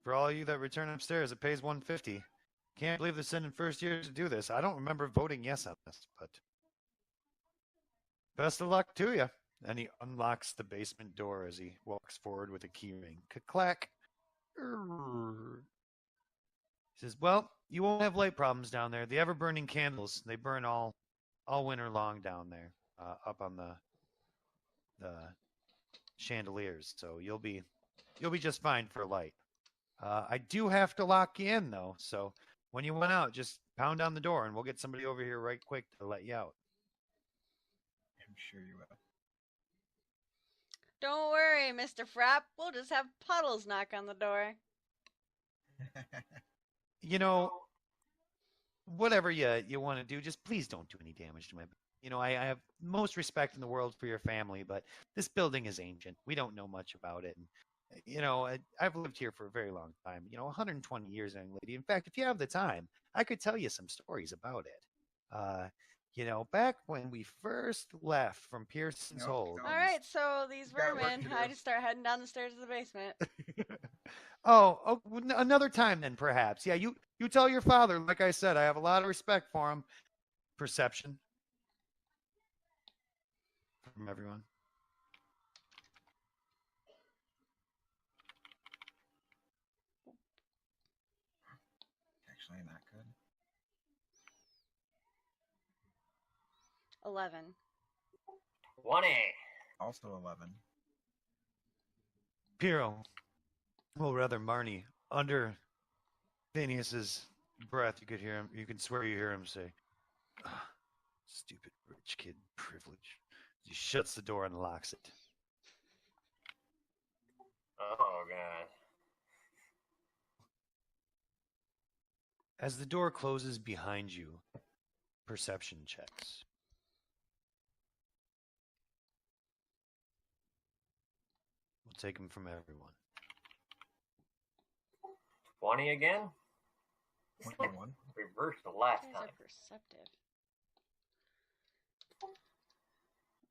for all you that return upstairs, it pays $150. Can't believe they're sending first years to do this. I don't remember voting yes on this, but best of luck to you. And he unlocks the basement door as he walks forward with a key ring. Clack. He says, "Well, you won't have light problems down there. The ever-burning candles, they burn all winter long down there, up on the chandeliers. So you'll be just fine for light. I do have to lock you in though, so when you went out, just pound on the door and we'll get somebody over here right quick to let you out." I'm sure you will. Don't worry, Mr. Frapp. We'll just have Puddles knock on the door. Whatever you want to do, just please don't do any damage to my. I have most respect in the world for your family, but this building is ancient. We don't know much about it. And, I've lived here for a very long time. 120 years, young lady. In fact, if you have the time, I could tell you some stories about it. Back when we first left from Pearson's Hold. All right, so these got work vermin, to do. I just start heading down the stairs of the basement. Oh, another time then, perhaps. Yeah, you tell your father. Like I said, I have a lot of respect for him. Perception from everyone. Actually, not good. 11. 20. Also 11. Piro, well, rather Marnie, under Phineas's breath, you could hear him. You can swear you hear him say, "Ah, stupid rich kid privilege." He shuts the door and locks it. Oh, God. As the door closes behind you, perception checks. We'll take them from everyone. 20 again? 21. Reversed the last You guys time. are perceptive.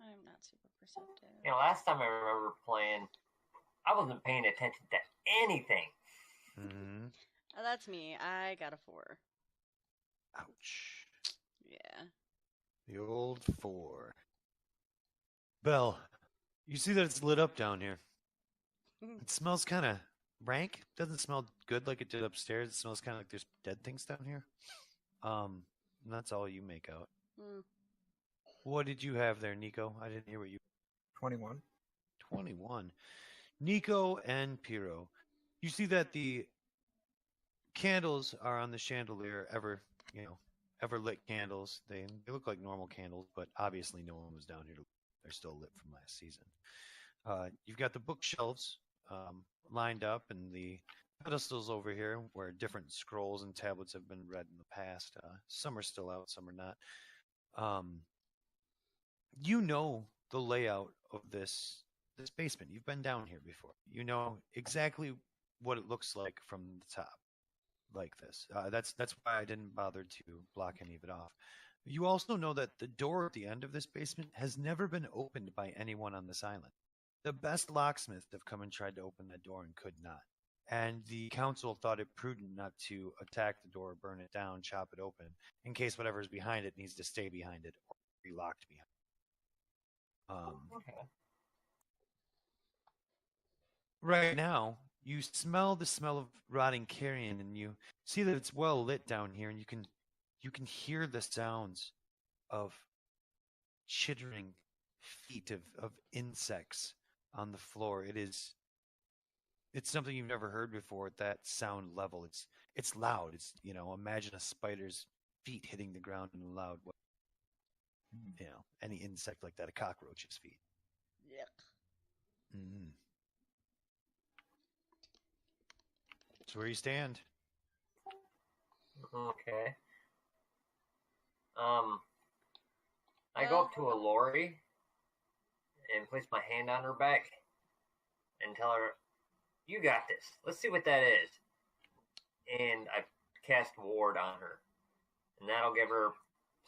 I'm not super perceptive. You know, last time I remember playing, I wasn't paying attention to anything. Mm-hmm. Oh, that's me. I got a 4. Ouch. Yeah. The old 4. Belle, you see that it's lit up down here. It smells kind of rank. Doesn't smell good like it did upstairs. It smells kind of like there's dead things down here. And that's all you make out. Mm. What did you have there, Nico? I didn't hear what you... 21. 21. Nico and Piro. You see that the candles are on the chandelier, ever lit candles. They look like normal candles, but obviously no one was down here. They're still lit from last season. You've got the bookshelves lined up, and the pedestals over here where different scrolls and tablets have been read in the past. Some are still out, some are not. You know the layout of this basement. You've been down here before. You know exactly what it looks like from the top, like this. That's why I didn't bother to block any of it off. You also know that the door at the end of this basement has never been opened by anyone on this island. The best locksmith have come and tried to open that door and could not. And the council thought it prudent not to attack the door, burn it down, chop it open, in case whatever's behind it needs to stay behind it or be locked behind it. Okay. Right now, you smell the smell of rotting carrion, and you see that it's well lit down here, and you can hear the sounds of chittering feet of insects on the floor. It's something you've never heard before at that sound level. It's loud. It's, imagine a spider's feet hitting the ground in a loud way. Any insect like that, a cockroach's feet. Yuck. Mm-hmm. That's where you stand. Okay. I go up to Alori and place my hand on her back and tell her, "You got this. Let's see what that is." And I cast Ward on her. And that'll give her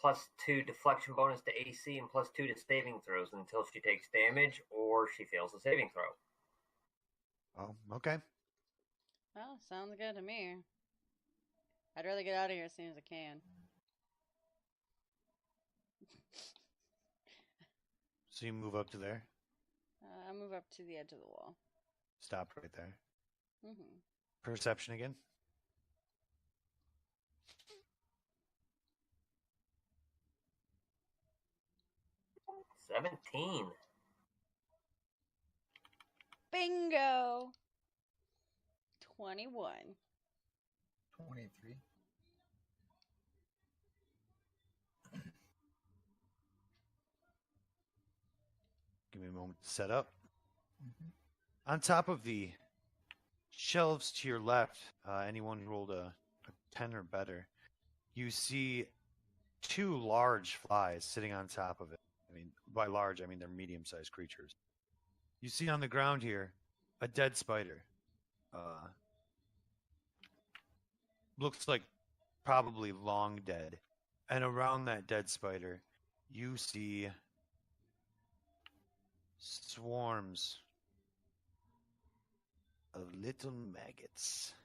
+2 deflection bonus to AC and +2 to saving throws until she takes damage or she fails a saving throw. Oh, okay. Well, sounds good to me. I'd rather get out of here as soon as I can. So you move up to there. I'll move up to the edge of the wall. Stop right there. Mm-hmm. Perception again. $17. Bingo! 21. 23. Give me a moment to set up. Mm-hmm. On top of the shelves to your left, anyone who rolled a 10 or better, you see 2 large flies sitting on top of it. I mean, by large, I mean they're medium-sized creatures. You see on the ground here a dead spider. Looks like probably long dead. And around that dead spider, you see swarms of little maggots.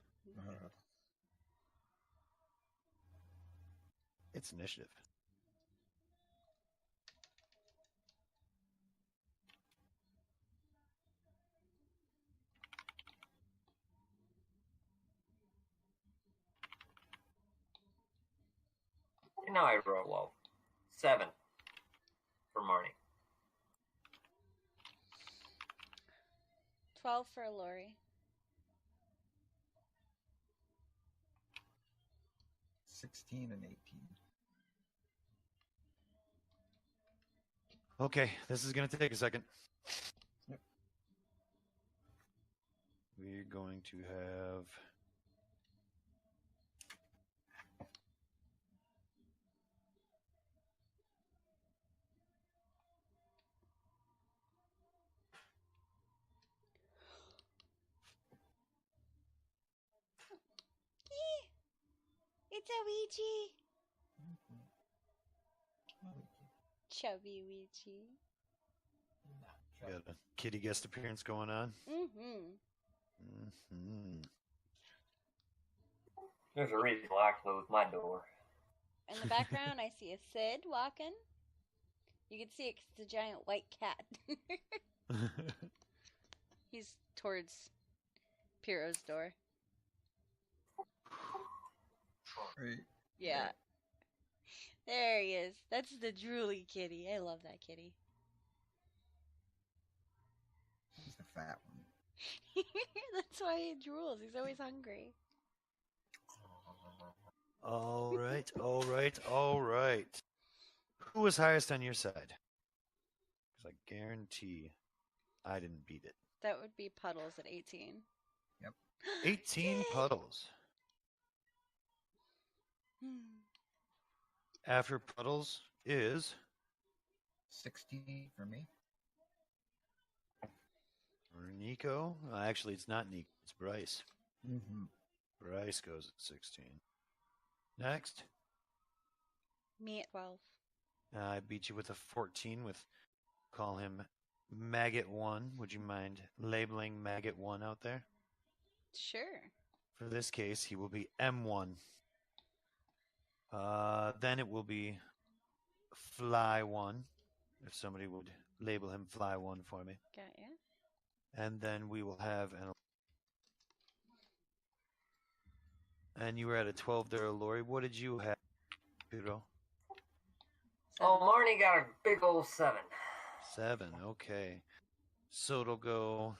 It's initiative. And now I roll low. 7. Marnie. 12 for Alori. 16 and 18. Okay, this is going to take a second. Yep. We're going to have... It's a Ouija. Mm-hmm. Chubby Ouija. Got a kitty guest appearance going on. Mm-hmm. Mm-hmm. There's a reason why I closed my door. In the background, I see a Sid walking. You can see it 'cause it's a giant white cat. He's towards Piro's door. Right. Yeah. There he is. That's the drooly kitty. I love that kitty. He's the fat one. That's why he drools. He's always hungry. All right, all right, all right. Who was highest on your side? Because I guarantee I didn't beat it. That would be Puddles at 18. Yep. 18 Yay! Puddles. After Puddles is 60 for me. Nico. Actually, it's not Nico. It's Bryce. Mm-hmm. Bryce goes at 16. Next. Me at 12. I beat you with a 14 with, call him Maggot1. Would you mind labeling Maggot1 out there? Sure. For this case, he will be M1. Then it will be Fly1, if somebody would label him Fly1 for me. Got ya. And then we will have an... And you were at a 12 there, Alori. What did you have, Piro? Oh, Marnie got a big old 7. 7, okay. So it'll go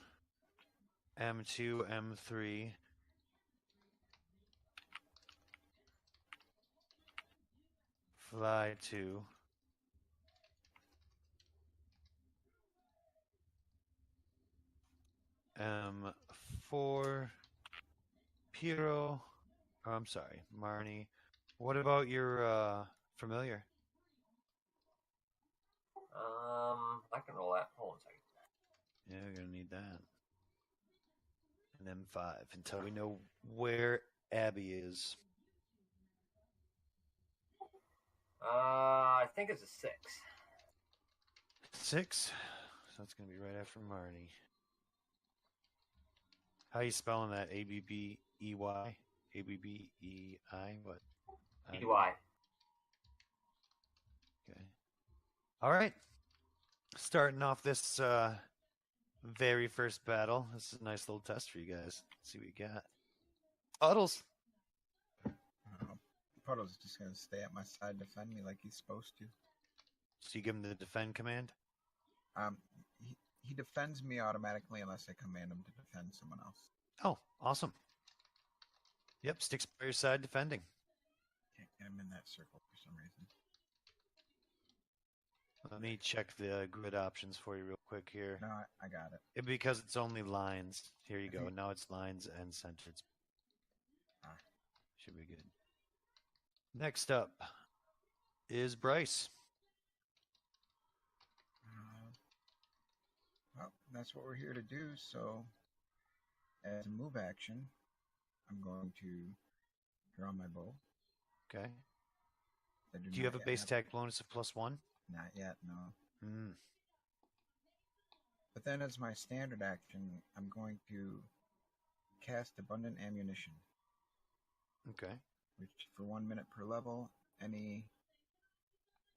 M2, M3. Fly 2. M4. Piro. Oh, I'm sorry, Marnie. What about your familiar? I can roll that. Hold on a second. Yeah, we're gonna need that. And M5 until we know where Abby is. I think it's a 6. 6. So that's gonna be right after Marnie. How you spelling that? A-B-B-E-Y? A-B-B-E-I? What? EY. Okay. All right. Starting off this very first battle. This is a nice little test for you guys. Let's see what you got. Puddles. Puddle's just going to stay at my side, defend me like he's supposed to. So you give him the defend command? He defends me automatically unless I command him to defend someone else. Oh, awesome. Yep, sticks by your side defending. Can't get him in that circle for some reason. Let me check the grid options for you real quick here. No, I got it. Because it's only lines. Here you go. think- Now it's lines and centered. Ah. Should be good. Next up is Bryce. Well, that's what we're here to do. So, as a move action, I'm going to draw my bow. Okay. I Do you have a not base yet attack bonus of +1? Not yet, no. Hmm. But then, as my standard action, I'm going to cast Abundant Ammunition, Okay. which for 1 minute per level, any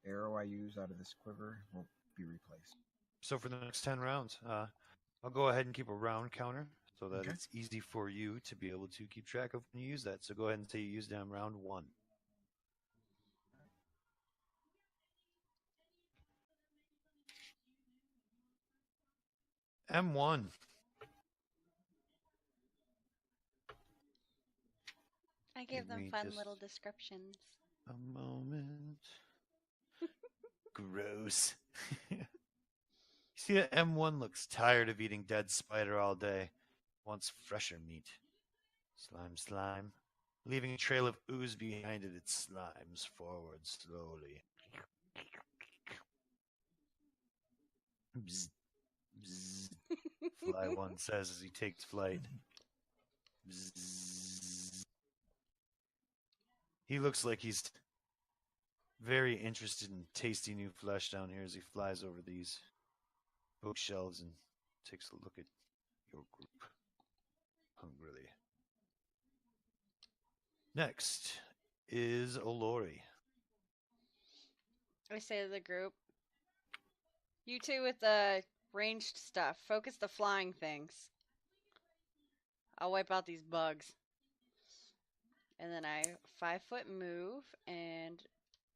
arrow I use out of this quiver will be replaced. So for the next 10 rounds, I'll go ahead and keep a round counter so that Okay. it's easy for you to be able to keep track of when you use that. So go ahead and say you used it on round 1. M1. I gave Give them me fun just little descriptions. a moment. Gross. You see that M1 looks tired of eating dead spider all day. Wants fresher meat. Slime, slime. Leaving a trail of ooze behind it, it slimes forward slowly. Bzz, bzz. Fly one says as he takes flight. Bzz. He looks like he's very interested in tasty new flesh down here as he flies over these bookshelves and takes a look at your group hungrily. Next is Alori. I say to the group, you two with the ranged stuff, focus the flying things. I'll wipe out these bugs. And then I 5-foot move and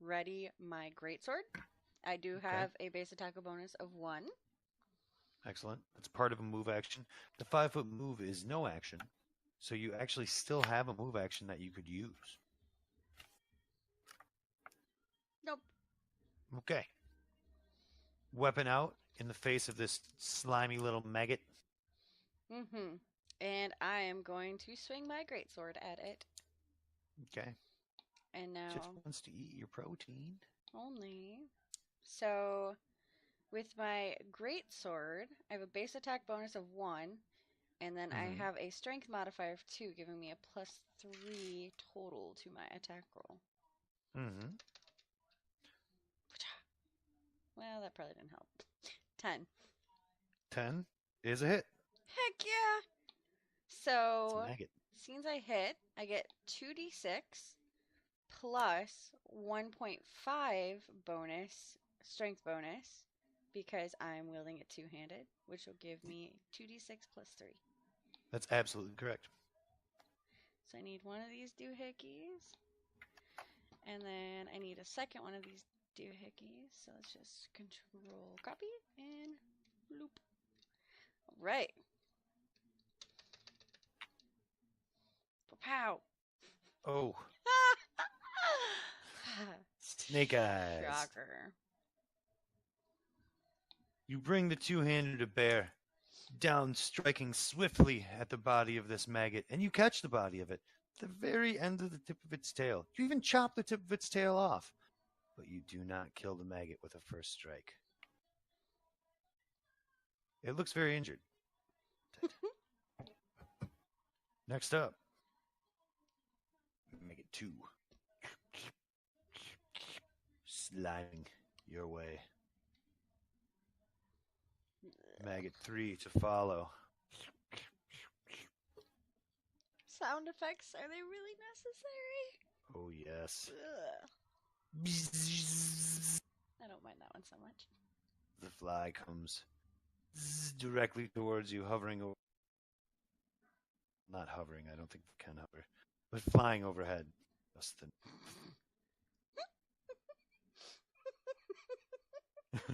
ready my greatsword. I do have a base attack bonus of 1. Excellent. That's part of a move action. The 5-foot move is no action, so you actually still have a move action that you could use. Nope. Okay. Weapon out in the face of this slimy little maggot. Mm-hmm. And I am going to swing my greatsword at it. Okay. And now Just wants to eat your protein. only. So with my greatsword, I have a base attack bonus of 1, and then I have a strength modifier of 2, giving me a +3 total to my attack roll. Mm-hmm. Well, that probably didn't help. 10. 10 is a hit. Heck yeah! It's So, a maggot. since I hit, I get 2d6 plus 1.5 bonus, strength bonus, because I'm wielding it two-handed, which will give me 2d6 plus 3. That's absolutely correct. So I need one of these doohickeys, and then I need a second one of these doohickeys. So let's just control copy and loop. All right. Pow. Oh. Snake eyes. Shocker. You bring the two-hander to bear, down striking swiftly at the body of this maggot, and you catch the body of it, at the very end of the tip of its tail. You even chop the tip of its tail off, but you do not kill the maggot with a first strike. It looks very injured. Next up, Maggot 2. Sliding your way. Maggot 3 to follow. Sound effects, are they really necessary? Oh, yes. Ugh. I don't mind that one so much. The fly comes directly towards you, hovering over. Not hovering, I don't think it can hover, but flying overhead. Justin. That's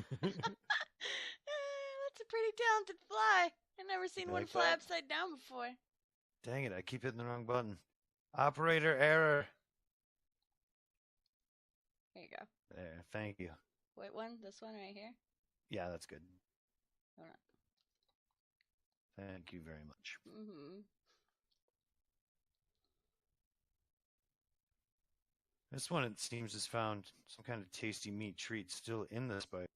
a pretty talented fly. I've never seen one fly upside down before. Dang it, I keep hitting the wrong button. Operator error. There you go. There, thank you. Wait, one? This one right here? Yeah, that's good. Hold on. Thank you very much. Mm-hmm. This one, it seems, has found some kind of tasty meat treat still in this bite,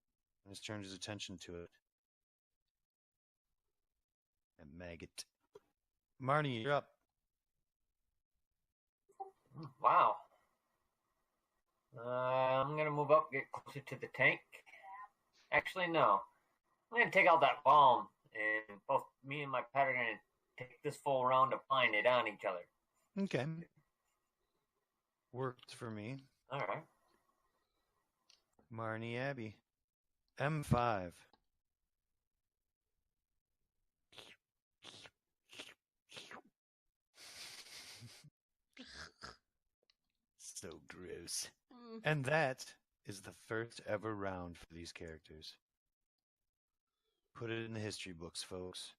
and has turned his attention to it. A maggot. Marnie, you're up. Wow. I'm gonna move up, get closer to the tank. Actually, no. I'm gonna take out that bomb, and both me and my pet are gonna take this full round of applying it on each other. Okay. Worked for me. All right. Marnie Abbey. M5. So gross. And that is the first ever round for these characters. Put it in the history books, folks.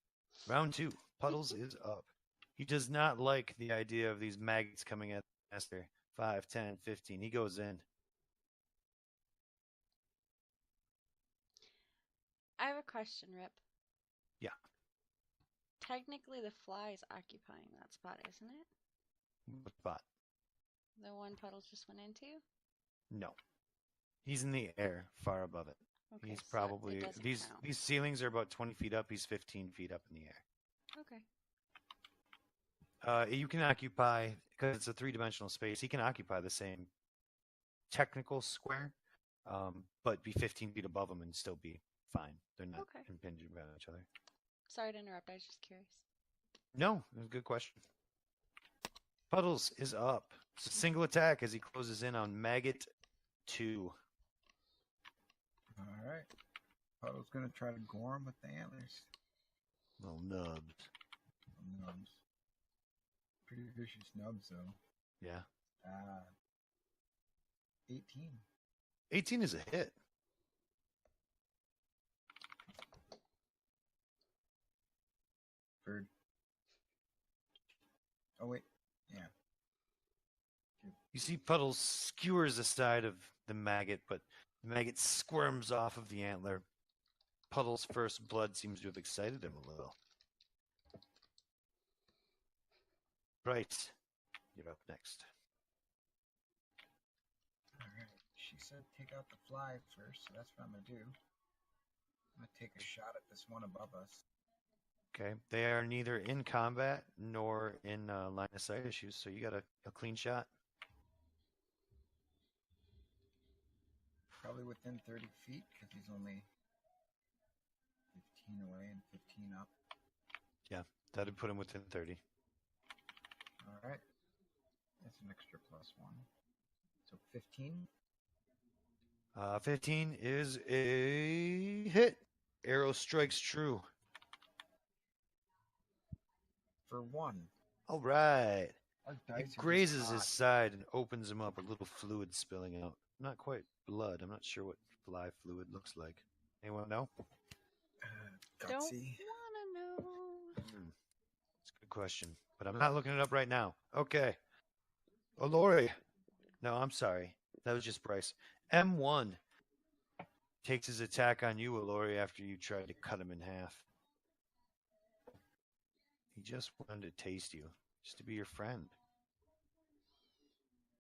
Round 2. Puddles is up. He does not like the idea of these maggots coming at the master. 5, 10, 15. He goes in. I have a question, Rip. Yeah. Technically, the fly is occupying that spot, isn't it? What spot? The one Puddles just went into? No. He's in the air, far above it. Okay, He's so probably it doesn't these count. these ceilings are about 20 feet up. He's 15 feet up in the air. Okay. You can occupy, because it's a 3-dimensional space, he can occupy the same technical square, but be 15 feet above him and still be fine. They're not Okay. impinging on each other. Sorry to interrupt. I was just curious. No, it was a good question. Puddles is up. It's a single attack as he closes in on Maggot 2. All right. Puddle's gonna try to gore him with the antlers. Little nubs. Nubs. Pretty vicious nubs, though. Yeah. 18. 18 is a hit. Bird. Oh, wait. Yeah. You see Puddles skewers aside of the maggot, but the maggot squirms off of the antler. Puddles' first blood seems to have excited him a little. Bryce, you're up next. Alright. She said take out the fly first, so that's what I'm gonna do. I'm gonna take a shot at this one above us. Okay, they are neither in combat nor in line of sight issues, so you got a clean shot. Probably within 30 feet, because he's only 15 away and 15 up. Yeah, that'd put him within 30. Alright. That's an extra +1. So 15. 15 is a hit. Arrow strikes true. For 1. All right. Our He dice are just grazes his hot. side and opens him up, a little fluid spilling out. Not quite blood. I'm not sure what fly fluid looks like. Anyone know? Don't Gutsy. wanna know. It's a good question, but I'm not looking it up right now. Okay. Alori. No, I'm sorry. That was just Bryce. M1 takes his attack on you, Alori, after you tried to cut him in half. He just wanted to taste you, just to be your friend.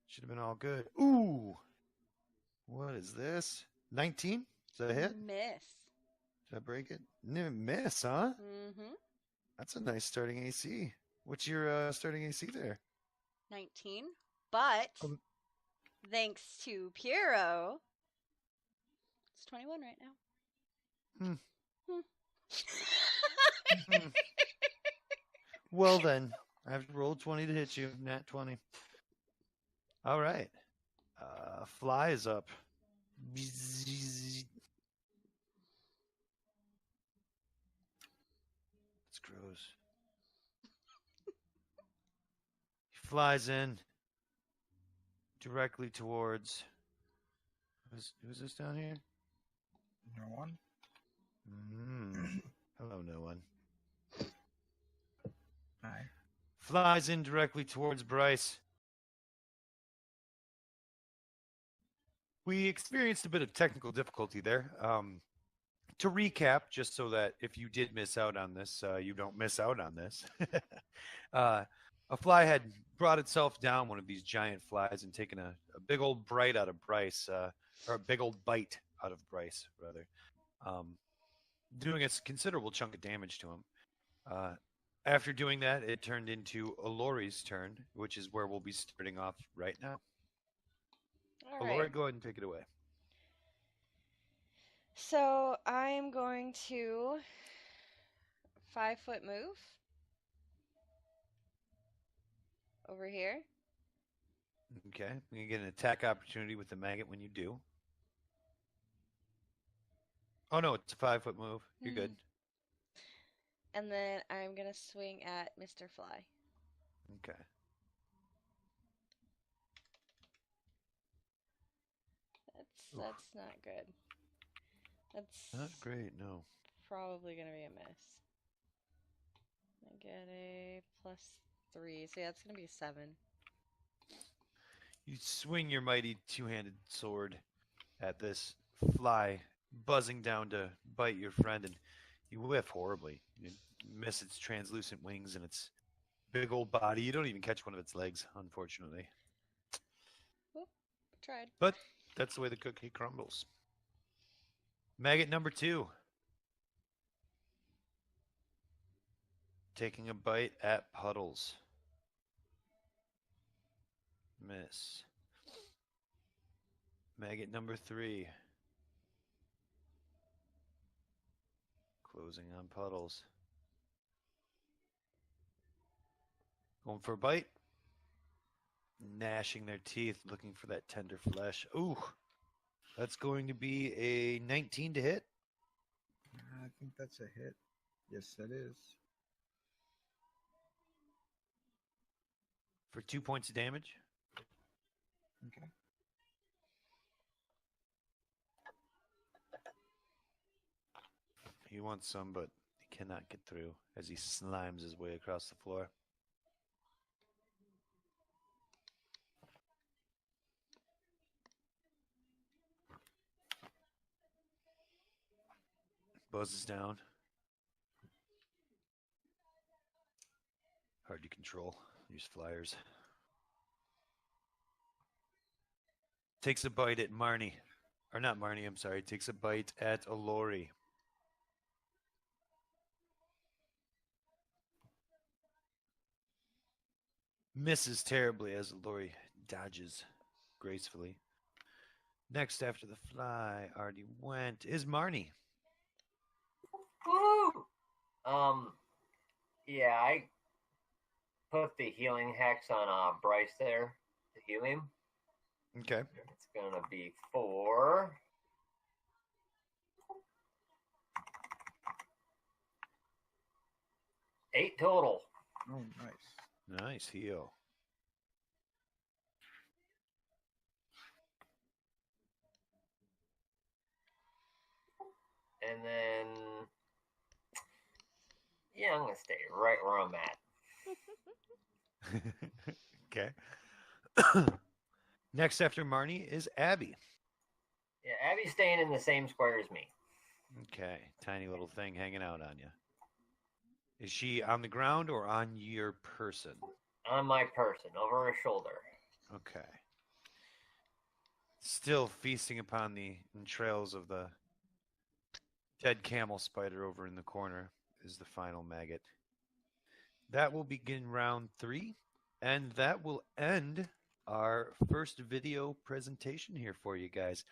Should have been all good. Ooh! What is this? 19? Is that a hit? Miss. Did I break it? Miss, huh? Mm-hmm. That's a nice starting AC. What's your starting AC there? 19. But thanks to Piero, it's 21 right now. Well then, I have to roll 20 to hit you. Nat 20. All right. Fly is up. It's gross. He flies in directly towards. Who's this down here? No one? Hello, no one. Hi. Flies in directly towards Bryce. We experienced a bit of technical difficulty there. To recap, just so that if you did miss out on this, you don't miss out on this. A fly had brought itself down one of these giant flies and taken a big old bite out of Bryce, or a big old bite out of Bryce, rather, doing a considerable chunk of damage to him. After doing that, it turned into Alori's turn, which is where we'll be starting off right now. All Alori, right. go ahead and take it away. So I am going to 5-foot move over here. Okay, you get an attack opportunity with the maggot when you do. Oh no, it's a 5-foot move. You're good. And then I'm going to swing at Mr. Fly. Okay. That's not good. That's Not great, no. probably going to be a miss. I get a +3. So yeah, it's going to be 7. You swing your mighty two-handed sword at this fly, buzzing down to bite your friend, and you whiff horribly. You miss its translucent wings and its big old body. You don't even catch one of its legs, unfortunately. Oop, tried. But that's the way the cookie crumbles. Maggot number 2. Taking a bite at Puddles. Miss. Maggot number 3. Closing on Puddles. Going for a bite. Gnashing their teeth, looking for that tender flesh. Ooh, that's going to be a 19 to hit. I think that's a hit. Yes, it is. For 2 points of damage. Okay. He wants some, but he cannot get through as he slimes his way across the floor. Buzzes down. Hard to control. Use flyers. Takes a bite at Marnie. Or not Marnie, I'm sorry. Takes a bite at Alori. Misses terribly as Alori dodges gracefully. Next after the fly already went is Marnie. Woo! Yeah, I put the healing hex on Bryce there to heal him. Okay. It's gonna be 4. 8 total. Oh, nice. Nice heal. And then, yeah, I'm gonna stay right where I'm at. Okay. Next after Marnie is Abby. Yeah, Abby's staying in the same square as me. Okay. Tiny little thing hanging out on you. Is she on the ground or on your person? On my person, over her shoulder. Okay. Still feasting upon the entrails of the dead camel spider over in the corner is the final maggot. That will begin round 3, and that will end our first video presentation here for you guys.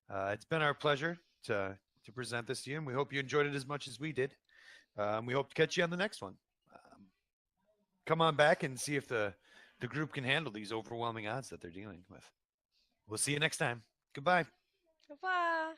It's been our pleasure to present this to you, and we hope you enjoyed it as much as we did. We hope to catch you on the next one. Come on back and see if the group can handle these overwhelming odds that they're dealing with. We'll see you next time. Goodbye. Goodbye.